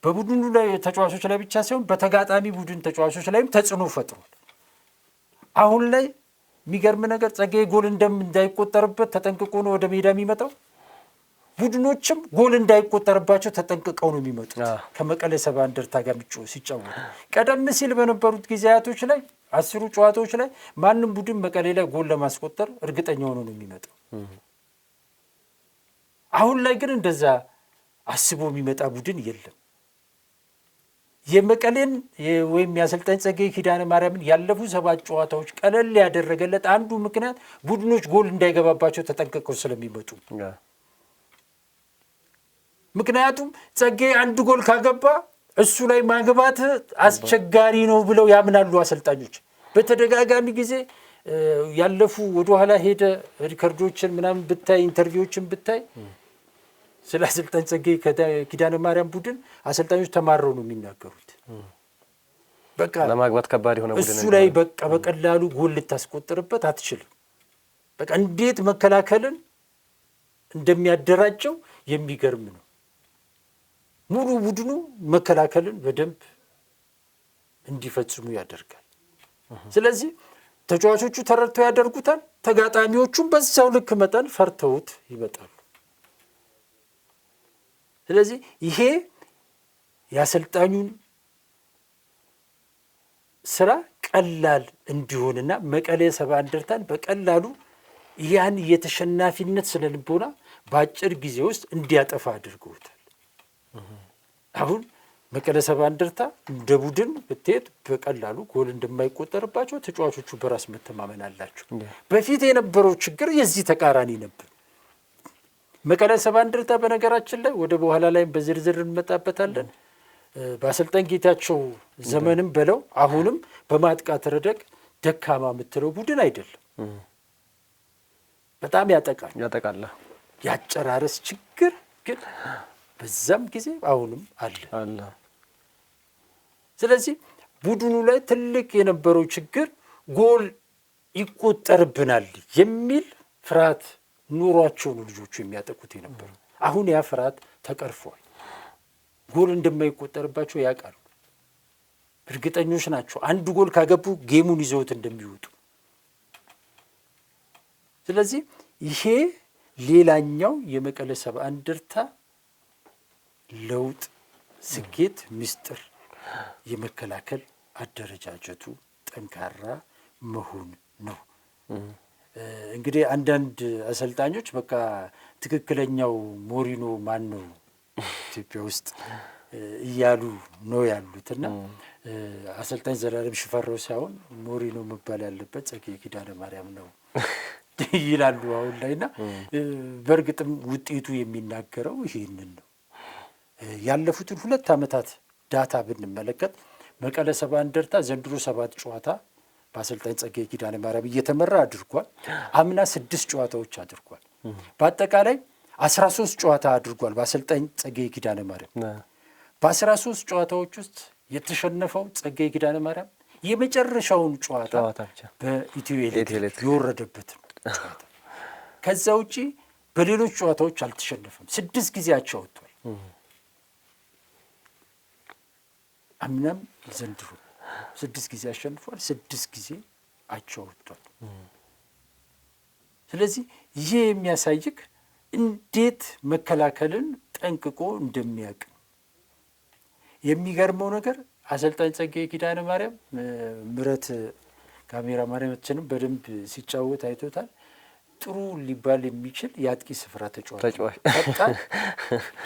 በቡድኑ ላይ ተጫዋቾች ላይ ብቻ ሳይሆን በተጋጣሚ ቡድን ተጫዋቾች ላይም ተጽዕኖ ፈጥሯል። አሁን ላይ የሚገርም ነገር ጸጋዬ ጎል እንዳይቆጠርበት ተጠንቅቆ ነው ወደ ሜዳ የሚመጣው። ቡድኖችም ጎል እንዳይቆጠርባቸው ተጠንቅቀው ነው የሚመጡት ከመቀሌ ሰባ እንደርታ ጋር ሲጫወቱ። ቀደም ሲል በነበሩት ጊዜያቶች ላይ 10 ጨዋታዎች ላይ ማንም ቡድን መቀሌ ላይ ጎል ለማስቆጠር እርግጠኛ ሆኖ ነው የሚመጣው። አሁን ላይ ግን እንደዛ አስቦ የሚመጣ ቡድን የለም። የመቀሌን ወይም የአሰልጣኝ ጸጋዬ ኪዳነ ማርያምን ያለፉ 7 ጨዋታዎች ቀለል ያደረገለት አንዱ ምክንያት ቡድኖች ጎል እንዳይገባባቸው ተጠንቅቀው ስለሚመጡ። ምክንያቱም ጸጋዬ አንድ ጎል ካገባ እሱ ላይ ማግባት አስቸጋሪ ነው ብለው ያምናሉ አሰልጣኞች። በተደጋጋሚ ጊዜ ያለፉ ወደኋላ ሄደ ሪከርዶችን ምናምን ብታይ፣ ኢንተርቪዎችን ብታይ ስለ አሰልጣኝ ጸጋዬ ኪዳነ ማርያም ቡድን አሰልጣኞች ተማረው ነው የሚናገሩት። በቃ ለማግባት ከባድ የሆነ ቡድን እሱ ላይ በቃ በቀላሉ ጎል ልታስቆጥርበት አትችልም። በቃ እንዴት መከላከልን እንደሚያደራጀው የሚገርም ነው። ሙሉ ቡድኑ መከላከልን በደንብ እንዲፈጽሙ ያደርጋል። ስለዚህ ተጫዋቾቹ ተረድተው ያደርጉታል። ተጋጣሚዎቹም በዛው ልክ መጠን ፈርተውት ይመጣሉ። ስለዚህ ይሄ የአሰልጣኙን ስራ ቀላል እንዲሆንና መቀሌ ሰባ እንደርታን በቀላሉ ያን የተሸናፊነት ስነልቦና በአጭር ጊዜ ውስጥ እንዲያጠፋ አድርገውታል። አሁን መቀሌ ሰባ እንደርታ እንደ ቡድን ብትሄድ በቀላሉ ጎል እንደማይቆጠርባቸው ተጫዋቾቹ በራስ መተማመን አላቸው። በፊት የነበረው ችግር የዚህ ተቃራኒ ነበር። መቀሌ ሰባ እንደርታ በነገራችን ላይ ወደ በኋላ ላይ በዝርዝር እንመጣበታለን። በአሰልጣኝ ጌታቸው ዘመንም በለው አሁንም በማጥቃት ረገድ ደካማ የምትለው ቡድን አይደለም። በጣም ያጠቃል። ያጨራረስ ችግር ግን በዛም ጊዜ አሁንም አለ። ስለዚህ ቡድኑ ላይ ትልቅ የነበረው ችግር ጎል ይቆጠርብናል የሚል ፍርሃት ኑሯቸው ነው ልጆቹ የሚያጠቁት የነበረው። አሁን ያ ፍርሃት ተቀርፏል። ጎል እንደማይቆጠርባቸው ያውቃሉ። እርግጠኞች ናቸው። አንድ ጎል ካገቡ ጌሙን ይዘውት እንደሚወጡ። ስለዚህ ይሄ ሌላኛው የመቀሌ ሰባ እንደርታ ለውጥ ስኬት ምስጢር የመከላከል አደረጃጀቱ ጠንካራ መሆን ነው። እንግዲህ አንዳንድ አሰልጣኞች በቃ ትክክለኛው ሞሪኖ ማን ነው ኢትዮጵያ ውስጥ እያሉ ነው ያሉትና አሰልጣኝ ዘላለም ሽፈራው ሳይሆን ሞሪኖ መባል ያለበት ጸጋዬ ኪዳነ ማርያም ነው ይላሉ አሁን ላይና በእርግጥም ውጤቱ የሚናገረው ይሄንን ነው። ያለፉትን 2 ዓመታት ዳታ ብንመለከት መቀሌ ሰባ እንደርታ ዘንድሮ 7 ጨዋታ በአሰልጣኝ ጸጋዬ ኪዳነ ማርያም እየተመራ አድርጓል። አምና 6 ጨዋታዎች አድርጓል። በአጠቃላይ 13 ጨዋታ አድርጓል በአሰልጣኝ ጸጋዬ ኪዳነ ማርያም። በ13 ጨዋታዎች ውስጥ የተሸነፈው ጸጋዬ ኪዳነ ማርያም የመጨረሻውን ጨዋታ በኢትዮ ኤሌክትሪክ የወረደበትን ጨዋታ። ከዛ ውጪ በሌሎች ጨዋታዎች አልተሸነፈም። 6 ጊዜ አቻ ወጥቷል። አምናም ዘንድሮ 6 ጊዜ አሸንፏል፣ 6 ጊዜ አቻ ወጥቷል። ስለዚህ ይሄ የሚያሳይክ እንዴት መከላከልን ጠንቅቆ እንደሚያውቅ። የሚገርመው ነገር አሰልጣኝ ጸጋዬ ኪዳነ ማርያም ምረት ካሜራ ማርያማችንም በደንብ ሲጫወት አይቶታል። ጥሩ ሊባል የሚችል የአጥቂ ስፍራ ተጫዋች፣ ፈጣን፣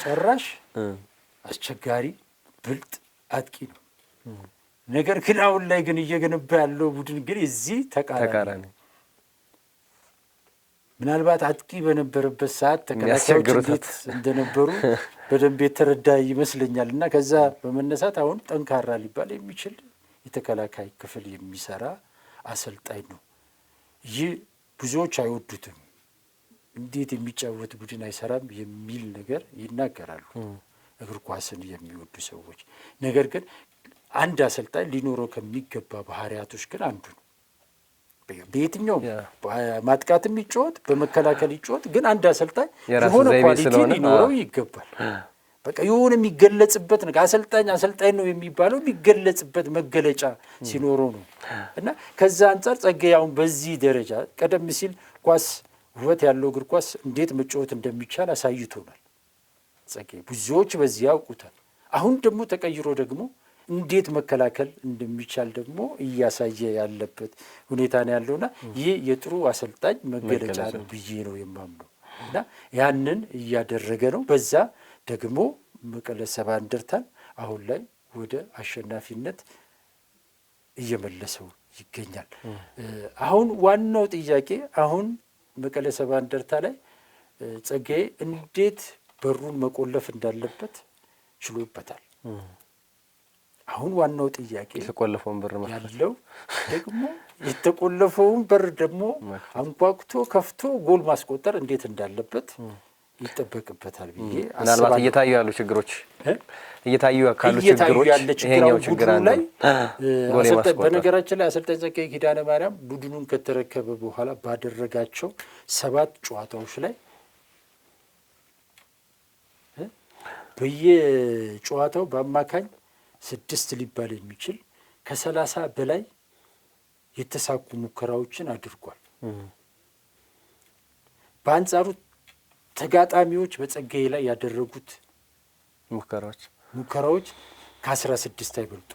ጨራሽ፣ አስቸጋሪ፣ ብልጥ አጥቂ ነው። ነገር ግን አሁን ላይ ግን እየገነባ ያለው ቡድን ግን እዚህ ተቃራኒ። ምናልባት አጥቂ በነበረበት ሰዓት ተከላካዮች እንዴት እንደነበሩ በደንብ የተረዳ ይመስለኛል። እና ከዛ በመነሳት አሁን ጠንካራ ሊባል የሚችል የተከላካይ ክፍል የሚሰራ አሰልጣኝ ነው። ይህ ብዙዎች አይወዱትም። እንዴት የሚጫወት ቡድን አይሰራም የሚል ነገር ይናገራሉ እግር ኳስን የሚወዱ ሰዎች። ነገር ግን አንድ አሰልጣኝ ሊኖረው ከሚገባ ባህሪያቶች ግን አንዱ ነው። በየትኛውም ማጥቃት የሚጫወት በመከላከል ይጫወት፣ ግን አንድ አሰልጣኝ የሆነ ኳሊቲ ሊኖረው ይገባል። በቃ የሆነ የሚገለጽበት ነገር አሰልጣኝ ነው የሚባለው የሚገለጽበት መገለጫ ሲኖረው ነው። እና ከዛ አንጻር ጸጋዬ አሁን በዚህ ደረጃ ቀደም ሲል ኳስ ውበት ያለው እግር ኳስ እንዴት መጫወት እንደሚቻል አሳይቶናል። ጸጋዬ ብዙዎች በዚህ ያውቁታል። አሁን ደግሞ ተቀይሮ ደግሞ እንዴት መከላከል እንደሚቻል ደግሞ እያሳየ ያለበት ሁኔታ ነው ያለውና ይህ የጥሩ አሰልጣኝ መገለጫ ነው ብዬ ነው የማምነው። እና ያንን እያደረገ ነው። በዛ ደግሞ መቀሌ ሰባ እንደርታን አሁን ላይ ወደ አሸናፊነት እየመለሰው ይገኛል። አሁን ዋናው ጥያቄ አሁን መቀሌ ሰባ እንደርታ ላይ ጸጋዬ እንዴት በሩን መቆለፍ እንዳለበት ችሎበታል። አሁን ዋናው ጥያቄ የተቆለፈውን በር ያለው ደግሞ የተቆለፈውን በር ደግሞ አንኳኩቶ ከፍቶ ጎል ማስቆጠር እንዴት እንዳለበት ይጠበቅበታል ብዬ ምናልባት እየታዩ ያሉ ችግሮች ይሄኛው ችግር ላይ በነገራችን ላይ አሰልጣኝ ጸጋዬ ኪዳነ ማርያም ቡድኑን ከተረከበ በኋላ ባደረጋቸው 7 ጨዋታዎች ላይ በየጨዋታው በአማካኝ 6 ሊባል የሚችል ከ30 በላይ የተሳኩ ሙከራዎችን አድርጓል። በአንጻሩ ተጋጣሚዎች በጸጋዬ ላይ ያደረጉት ሙከራዎች ከ16 አይበልጡ።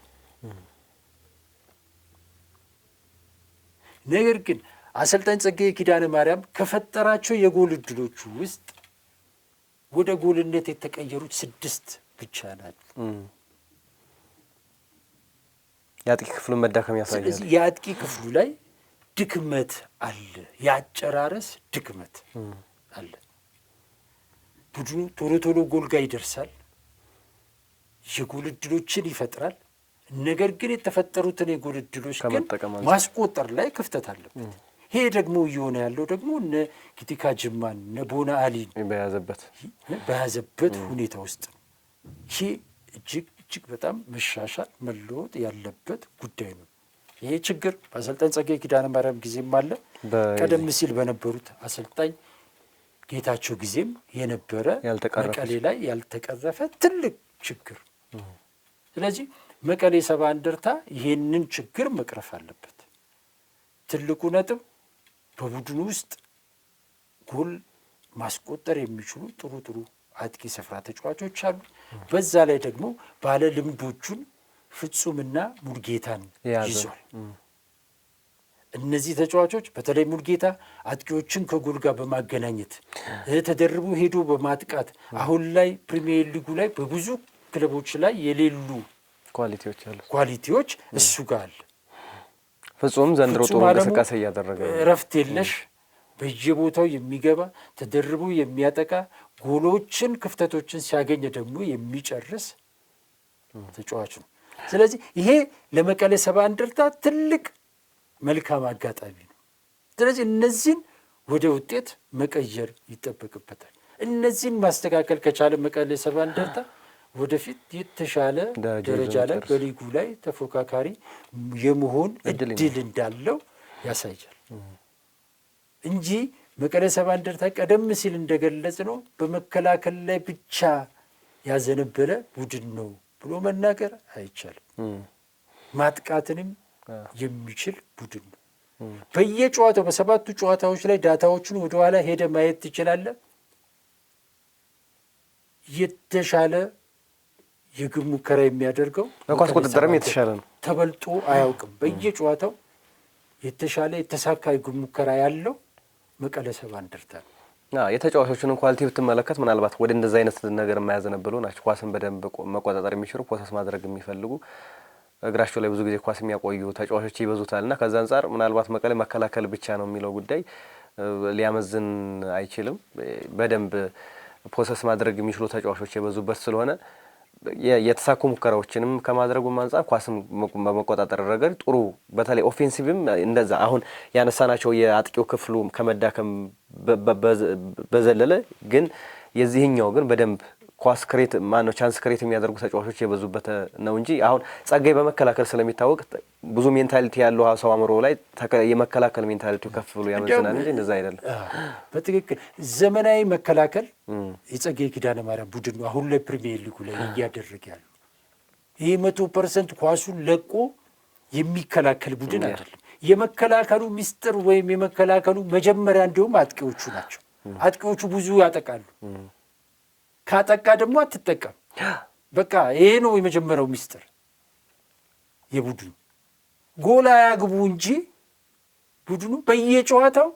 ነገር ግን አሰልጣኝ ጸጋዬ ኪዳነ ማርያም ከፈጠራቸው የጎል ዕድሎቹ ውስጥ ወደ ጎልነት የተቀየሩት 6 ብቻ ናቸው። የአጥቂ ክፍሉን መዳከም ያሳያል። ስለዚህ የአጥቂ ክፍሉ ላይ ድክመት አለ፣ የአጨራረስ ድክመት አለ። ቡድኑ ቶሎ ቶሎ ጎል ጋር ይደርሳል፣ የጎል ዕድሎችን ይፈጥራል። ነገር ግን የተፈጠሩትን የጎል ዕድሎች ግን ማስቆጠር ላይ ክፍተት አለበት። ይሄ ደግሞ እየሆነ ያለው ደግሞ እነ ኪቲካ ጅማን እነ ቦና አሊን በያዘበት ሁኔታ ውስጥ ነው። ይሄ እጅግ በጣም መሻሻል መለወጥ ያለበት ጉዳይ ነው። ይሄ ችግር በአሰልጣኝ ጸጋዬ ኪዳነ ማርያም ጊዜም አለ፣ ቀደም ሲል በነበሩት አሰልጣኝ ጌታቸው ጊዜም የነበረ መቀሌ ላይ ያልተቀረፈ ትልቅ ችግር። ስለዚህ መቀሌ ሰባ እንደርታ ይሄንን ችግር መቅረፍ አለበት። ትልቁ ነጥብ በቡድኑ ውስጥ ጎል ማስቆጠር የሚችሉ ጥሩ አጥቂ ስፍራ ተጫዋቾች አሉ። በዛ ላይ ደግሞ ባለ ልምዶቹን ፍጹምና ሙልጌታን ይዟል። እነዚህ ተጫዋቾች በተለይ ሙልጌታ አጥቂዎችን ከጎል ጋር በማገናኘት ተደርቦ ሄዶ በማጥቃት አሁን ላይ ፕሪሚየር ሊጉ ላይ በብዙ ክለቦች ላይ የሌሉ ኳሊቲዎች እሱ ጋር አለ። ፍጹም ዘንድሮ ጥሩ እንቅስቃሴ እያደረገ ነው። እረፍት የለሽ በየቦታው የሚገባ ተደርቦ የሚያጠቃ ጎሎችን ክፍተቶችን ሲያገኝ ደግሞ የሚጨርስ ተጫዋች ነው። ስለዚህ ይሄ ለመቀሌ ሰባ እንደርታ ትልቅ መልካም አጋጣሚ ነው። ስለዚህ እነዚህን ወደ ውጤት መቀየር ይጠበቅበታል። እነዚህን ማስተካከል ከቻለ መቀሌ ሰባ እንደርታ ወደፊት የተሻለ ደረጃ ላይ በሊጉ ላይ ተፎካካሪ የመሆን እድል እንዳለው ያሳያል እንጂ መቀሌ ሰባ እንደርታ ቀደም ሲል እንደገለጽ ነው በመከላከል ላይ ብቻ ያዘነበለ ቡድን ነው ብሎ መናገር አይቻልም። ማጥቃትንም የሚችል ቡድን ነው። በየጨዋታው በሰባቱ ጨዋታዎች ላይ ዳታዎቹን ወደኋላ ሄደ ማየት ትችላለህ። የተሻለ የግብ ሙከራ የሚያደርገው በኳስ ቁጥጥርም የተሻለ ነው። ተበልጦ አያውቅም። በየጨዋታው የተሻለ የተሳካ የግብ ሙከራ ያለው መቀሌ ሰባ እንደርታ ነው። የተጫዋቾቹን ኳሊቲ ብትመለከት ምናልባት ወደ እንደዚህ አይነት ነገር የማያዘነብሉ ናቸው። ኳስን በደንብ መቆጣጠር የሚችሉ ፖሰስ ማድረግ የሚፈልጉ እግራቸው ላይ ብዙ ጊዜ ኳስ የሚያቆዩ ተጫዋቾች ይበዙታል እና ከዛ አንጻር ምናልባት መቀሌ መከላከል ብቻ ነው የሚለው ጉዳይ ሊያመዝን አይችልም። በደንብ ፖሰስ ማድረግ የሚችሉ ተጫዋቾች የበዙበት ስለሆነ የተሳኩ ሙከራዎችንም ከማድረጉም አንጻር ኳስም በመቆጣጠር ረገድ ጥሩ በተለይ ኦፌንሲቭም እንደዛ አሁን ያነሳናቸው የአጥቂው ክፍሉ ከመዳከም በዘለለ ግን የዚህኛው ግን በደንብ ኳስ ክሬት ማነው ቻንስ ክሬት የሚያደርጉ ተጫዋቾች የበዙበት ነው እንጂ አሁን ጸጋዬ በመከላከል ስለሚታወቅ ብዙ ሜንታሊቲ ያለው ሰው አእምሮ ላይ የመከላከል ሜንታሊቲው ከፍ ብሎ ያመዝናል እንጂ እንደዛ አይደለም። በትክክል ዘመናዊ መከላከል የጸጋዬ ኪዳነ ማርያም ቡድን ነው አሁን ላይ ፕሪሚየር ሊጉ ላይ እያደረገ ያለው። ይሄ 100% ኳሱን ለቆ የሚከላከል ቡድን አይደለም። የመከላከሉ ሚስጥር ወይም የመከላከሉ መጀመሪያ እንዲሁም አጥቂዎቹ ናቸው። አጥቂዎቹ ብዙ ያጠቃሉ። ካጠቃ ደግሞ አትጠቀም። በቃ ይሄ ነው የመጀመሪያው ሚስጥር የቡድኑ። ጎል አያግቡ እንጂ ቡድኑ በየጨዋታው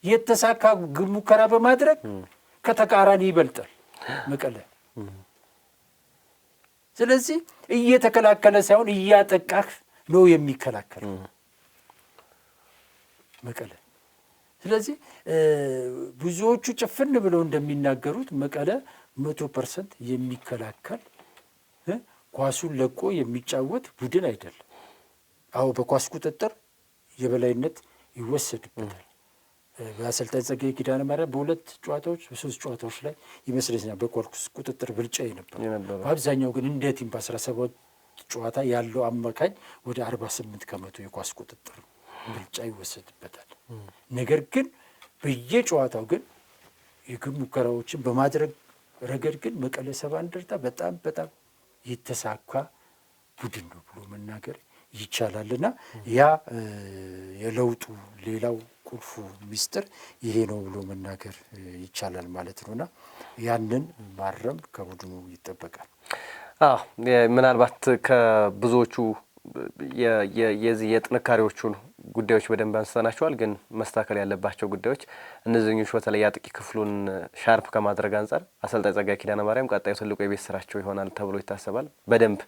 የተሳካ ግብ ሙከራ በማድረግ ከተቃራኒ ይበልጣል መቀሌ። ስለዚህ እየተከላከለ ሳይሆን እያጠቃህ ነው የሚከላከል መቀሌ። ስለዚህ ብዙዎቹ ጭፍን ብለው እንደሚናገሩት መቀሌ 100% የሚከላከል ኳሱን ለቆ የሚጫወት ቡድን አይደለም። አዎ በኳስ ቁጥጥር የበላይነት ይወሰድበታል። በአሰልጣኝ ጸጋዬ ኪዳነ ማርያም በሁለት ጨዋታዎች በሶስት ጨዋታዎች ላይ ይመስለኛል በኳስ ቁጥጥር ብልጫ ነበር። በአብዛኛው ግን እንደ ቲም በ17 ጨዋታ ያለው አማካኝ ወደ 48 ከመቶ የኳስ ቁጥጥር ብልጫ ይወሰድበታል። ነገር ግን በየጨዋታው ግን የግብ ሙከራዎችን በማድረግ ረገድ ግን መቀሌ ሰባ እንደርታ በጣም የተሳካ ቡድን ነው ብሎ መናገር ይቻላልና ያ የለውጡ ሌላው ቁልፉ ሚስጥር ይሄ ነው ብሎ መናገር ይቻላል ማለት ነውና ያንን ማረም ከቡድኑ ይጠበቃል። ምናልባት ከብዙዎቹ የዚህ የጥንካሬዎቹን ጉዳዮች በደንብ አንስተናቸዋል። ግን መስተካከል ያለባቸው ጉዳዮች እነዚህኞቹ በተለይ አጥቂ ክፍሉን ሻርፕ ከማድረግ አንጻር አሰልጣኝ ጸጋዬ ኪዳነ ማርያም ቀጣዩ ትልቁ የቤት ስራቸው ይሆናል ተብሎ ይታሰባል። በደንብ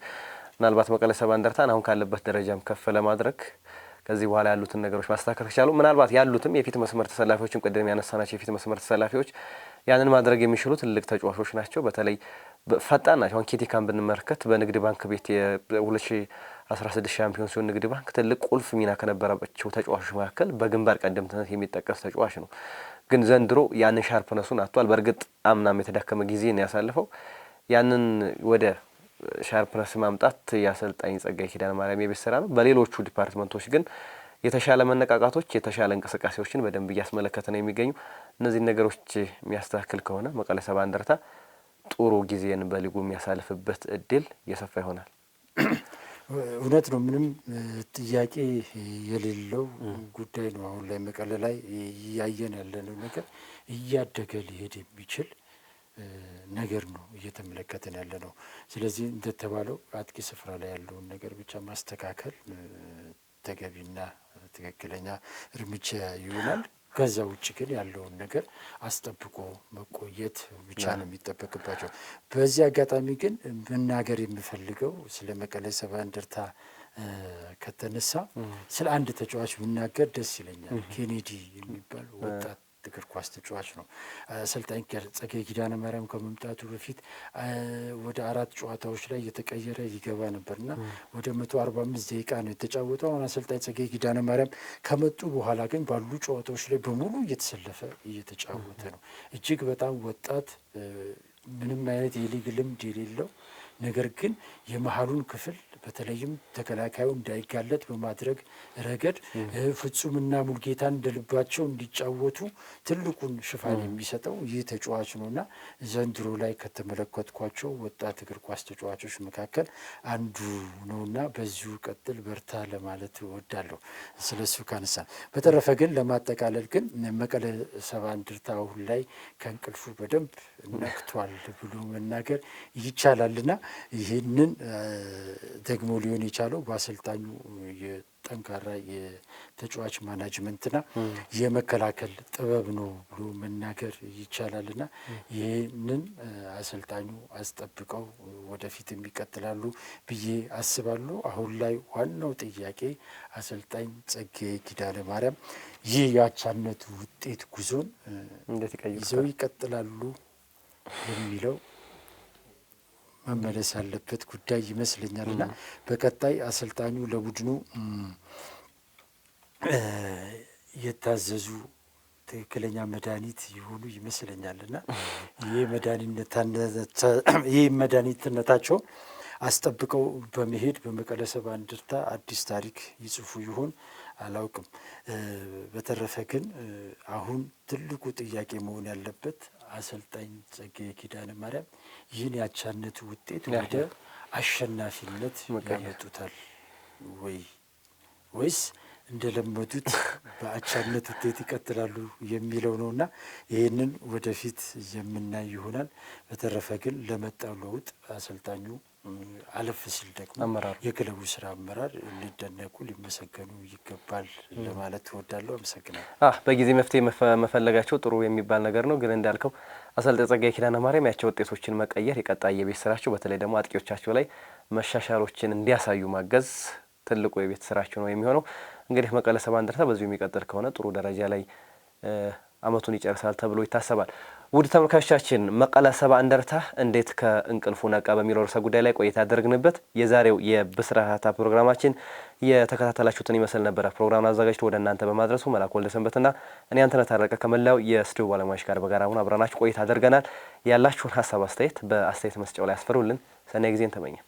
ምናልባት መቀለ ሰባ እንደርታን አሁን ካለበት ደረጃም ከፍ ለማድረግ ከዚህ በኋላ ያሉትን ነገሮች ማስተካከል ከቻሉ ምናልባት ያሉትም የፊት መስመር ተሰላፊዎችም ቅድም ያነሳናቸው የፊት መስመር ተሰላፊዎች ያንን ማድረግ የሚችሉ ትልቅ ተጫዋቾች ናቸው። በተለይ ፈጣን ናቸው። አሁን ኬቲካን ብንመለከት በንግድ ባንክ ቤት የ2016 ሻምፒዮን ሲሆን ንግድ ባንክ ትልቅ ቁልፍ ሚና ከነበረባቸው ተጫዋቾች መካከል በግንባር ቀደምትነት የሚጠቀስ ተጫዋች ነው። ግን ዘንድሮ ያንን ሻርፕነሱን አጥቷል። በእርግጥ አምናም የተዳከመ ጊዜ ነው ያሳለፈው። ያንን ወደ ሻርፕነስ ማምጣት የአሰልጣኝ ጸጋዬ ኪዳነ ማርያም የቤት ስራ ነው። በሌሎቹ ዲፓርትመንቶች ግን የተሻለ መነቃቃቶች፣ የተሻለ እንቅስቃሴዎችን በደንብ እያስመለከተ ነው የሚገኙ። እነዚህን ነገሮች የሚያስተካክል ከሆነ መቀለ ሰባ እንደርታ ጥሩ ጊዜን በሊጉ የሚያሳልፍበት እድል የሰፋ ይሆናል። እውነት ነው፣ ምንም ጥያቄ የሌለው ጉዳይ ነው። አሁን ላይ መቀለ ላይ እያየን ያለነው ነገር እያደገ ሊሄድ የሚችል ነገር ነው እየተመለከትን ያለ ነው። ስለዚህ እንደተባለው አጥቂ ስፍራ ላይ ያለውን ነገር ብቻ ማስተካከል ተገቢና ትክክለኛ እርምጃ ይሆናል። ከዛ ውጭ ግን ያለውን ነገር አስጠብቆ መቆየት ብቻ ነው የሚጠበቅባቸው። በዚህ አጋጣሚ ግን መናገር የምፈልገው ስለ መቀለ ሰባ እንደርታ ከተነሳ ስለ አንድ ተጫዋች ብናገር ደስ ይለኛል። ኬኔዲ የሚባል ወጣት እግር ኳስ ተጫዋች ነው። አሰልጣኝ ጸጋዬ ኪዳነ ማርያም ከመምጣቱ በፊት ወደ 4 ጨዋታዎች ላይ እየተቀየረ ይገባ ነበርና ወደ 145 ደቂቃ ነው የተጫወተው። አሁን አሰልጣኝ ጸጋዬ ኪዳነ ማርያም ከመጡ በኋላ ግን ባሉ ጨዋታዎች ላይ በሙሉ እየተሰለፈ እየተጫወተ ነው። እጅግ በጣም ወጣት፣ ምንም አይነት የሊግ ልምድ የሌለው ነገር ግን የመሀሉን ክፍል በተለይም ተከላካዩ እንዳይጋለጥ በማድረግ ረገድ ፍጹምና ሙልጌታን እንደልባቸው እንዲጫወቱ ትልቁን ሽፋን የሚሰጠው ይህ ተጫዋች ነውና ዘንድሮ ላይ ከተመለከትኳቸው ወጣት እግር ኳስ ተጫዋቾች መካከል አንዱ ነውና በዚሁ ቀጥል፣ በርታ ለማለት እወዳለሁ ስለሱ ካነሳን። በተረፈ ግን ለማጠቃለል ግን መቀለ ሰባ እንደርታ አሁን ላይ ከእንቅልፉ በደንብ ነክቷል ብሎ መናገር ይቻላልና ይህንን ደግሞ ሊሆን የቻለው በአሰልጣኙ የጠንካራ የተጫዋች ማናጅመንትና የመከላከል ጥበብ ነው ብሎ መናገር ይቻላልና ይህንን አሰልጣኙ አስጠብቀው ወደፊት ይቀጥላሉ ብዬ አስባለሁ። አሁን ላይ ዋናው ጥያቄ አሰልጣኝ ጸጋዬ ኪዳነ ማርያም ይህ የአቻነት ውጤት ጉዞን ይዘው ይቀጥላሉ የሚለው መመለስ ያለበት ጉዳይ ይመስለኛልና በቀጣይ አሰልጣኙ ለቡድኑ የታዘዙ ትክክለኛ መድኃኒት የሆኑ ይመስለኛልና ይህ መድኃኒትነታቸው አስጠብቀው በመሄድ በመቀለ ሰባ እንደርታ አዲስ ታሪክ ይጽፉ ይሆን አላውቅም። በተረፈ ግን አሁን ትልቁ ጥያቄ መሆን ያለበት አሰልጣኝ ጸጋዬ ኪዳነ ማርያም ይህን ያቻነት ውጤት ወደ አሸናፊነት ያመጡታል ወይስ እንደለመዱት በአቻነት ውጤት ይቀጥላሉ የሚለው ነውና ይህንን ወደፊት የምናይ ይሆናል። በተረፈ ግን ለመጣው ለውጥ አሰልጣኙ አለፍ ሲል ደግሞ የክለቡ ስራ አመራር ሊደነቁ ሊመሰገኑ ይገባል ለማለት እወዳለሁ። አመሰግናለሁ። በጊዜ መፍትሄ መፈለጋቸው ጥሩ የሚባል ነገር ነው። ግን እንዳልከው አሰልጣኝ ጸጋዬ ኪዳነ ማርያም ያቸው ውጤቶችን መቀየር የቀጣይ የቤት ስራቸው፣ በተለይ ደግሞ አጥቂዎቻቸው ላይ መሻሻሎችን እንዲያሳዩ ማገዝ ትልቁ የቤት ስራቸው ነው የሚሆነው። እንግዲህ መቀለ ሰባ እንደርታ በዚሁ የሚቀጥል ከሆነ ጥሩ ደረጃ ላይ አመቱን ይጨርሳል ተብሎ ይታሰባል። ውድ ተመልካቾቻችን መቀለ ሰባ እንደርታ እንዴት ከእንቅልፉ ነቃ በሚለው ርዕሰ ጉዳይ ላይ ቆይታ ያደረግንበት የዛሬው የብስራታ ፕሮግራማችን የተከታተላችሁትን ይመስል ነበረ። ፕሮግራሙን አዘጋጅቶ ወደ እናንተ በማድረሱ መላኩ ወልደሰንበትና እኔ አንተነህ ታረቀ ከመላው የስቱዲዮ ባለሙያዎች ጋር በጋራ ሆነን አብረናችሁ ቆይታ አድርገናል። ያላችሁን ሀሳብ አስተያየት በአስተያየት መስጫው ላይ አስፈሩልን። ሰናይ ጊዜን ተመኘን።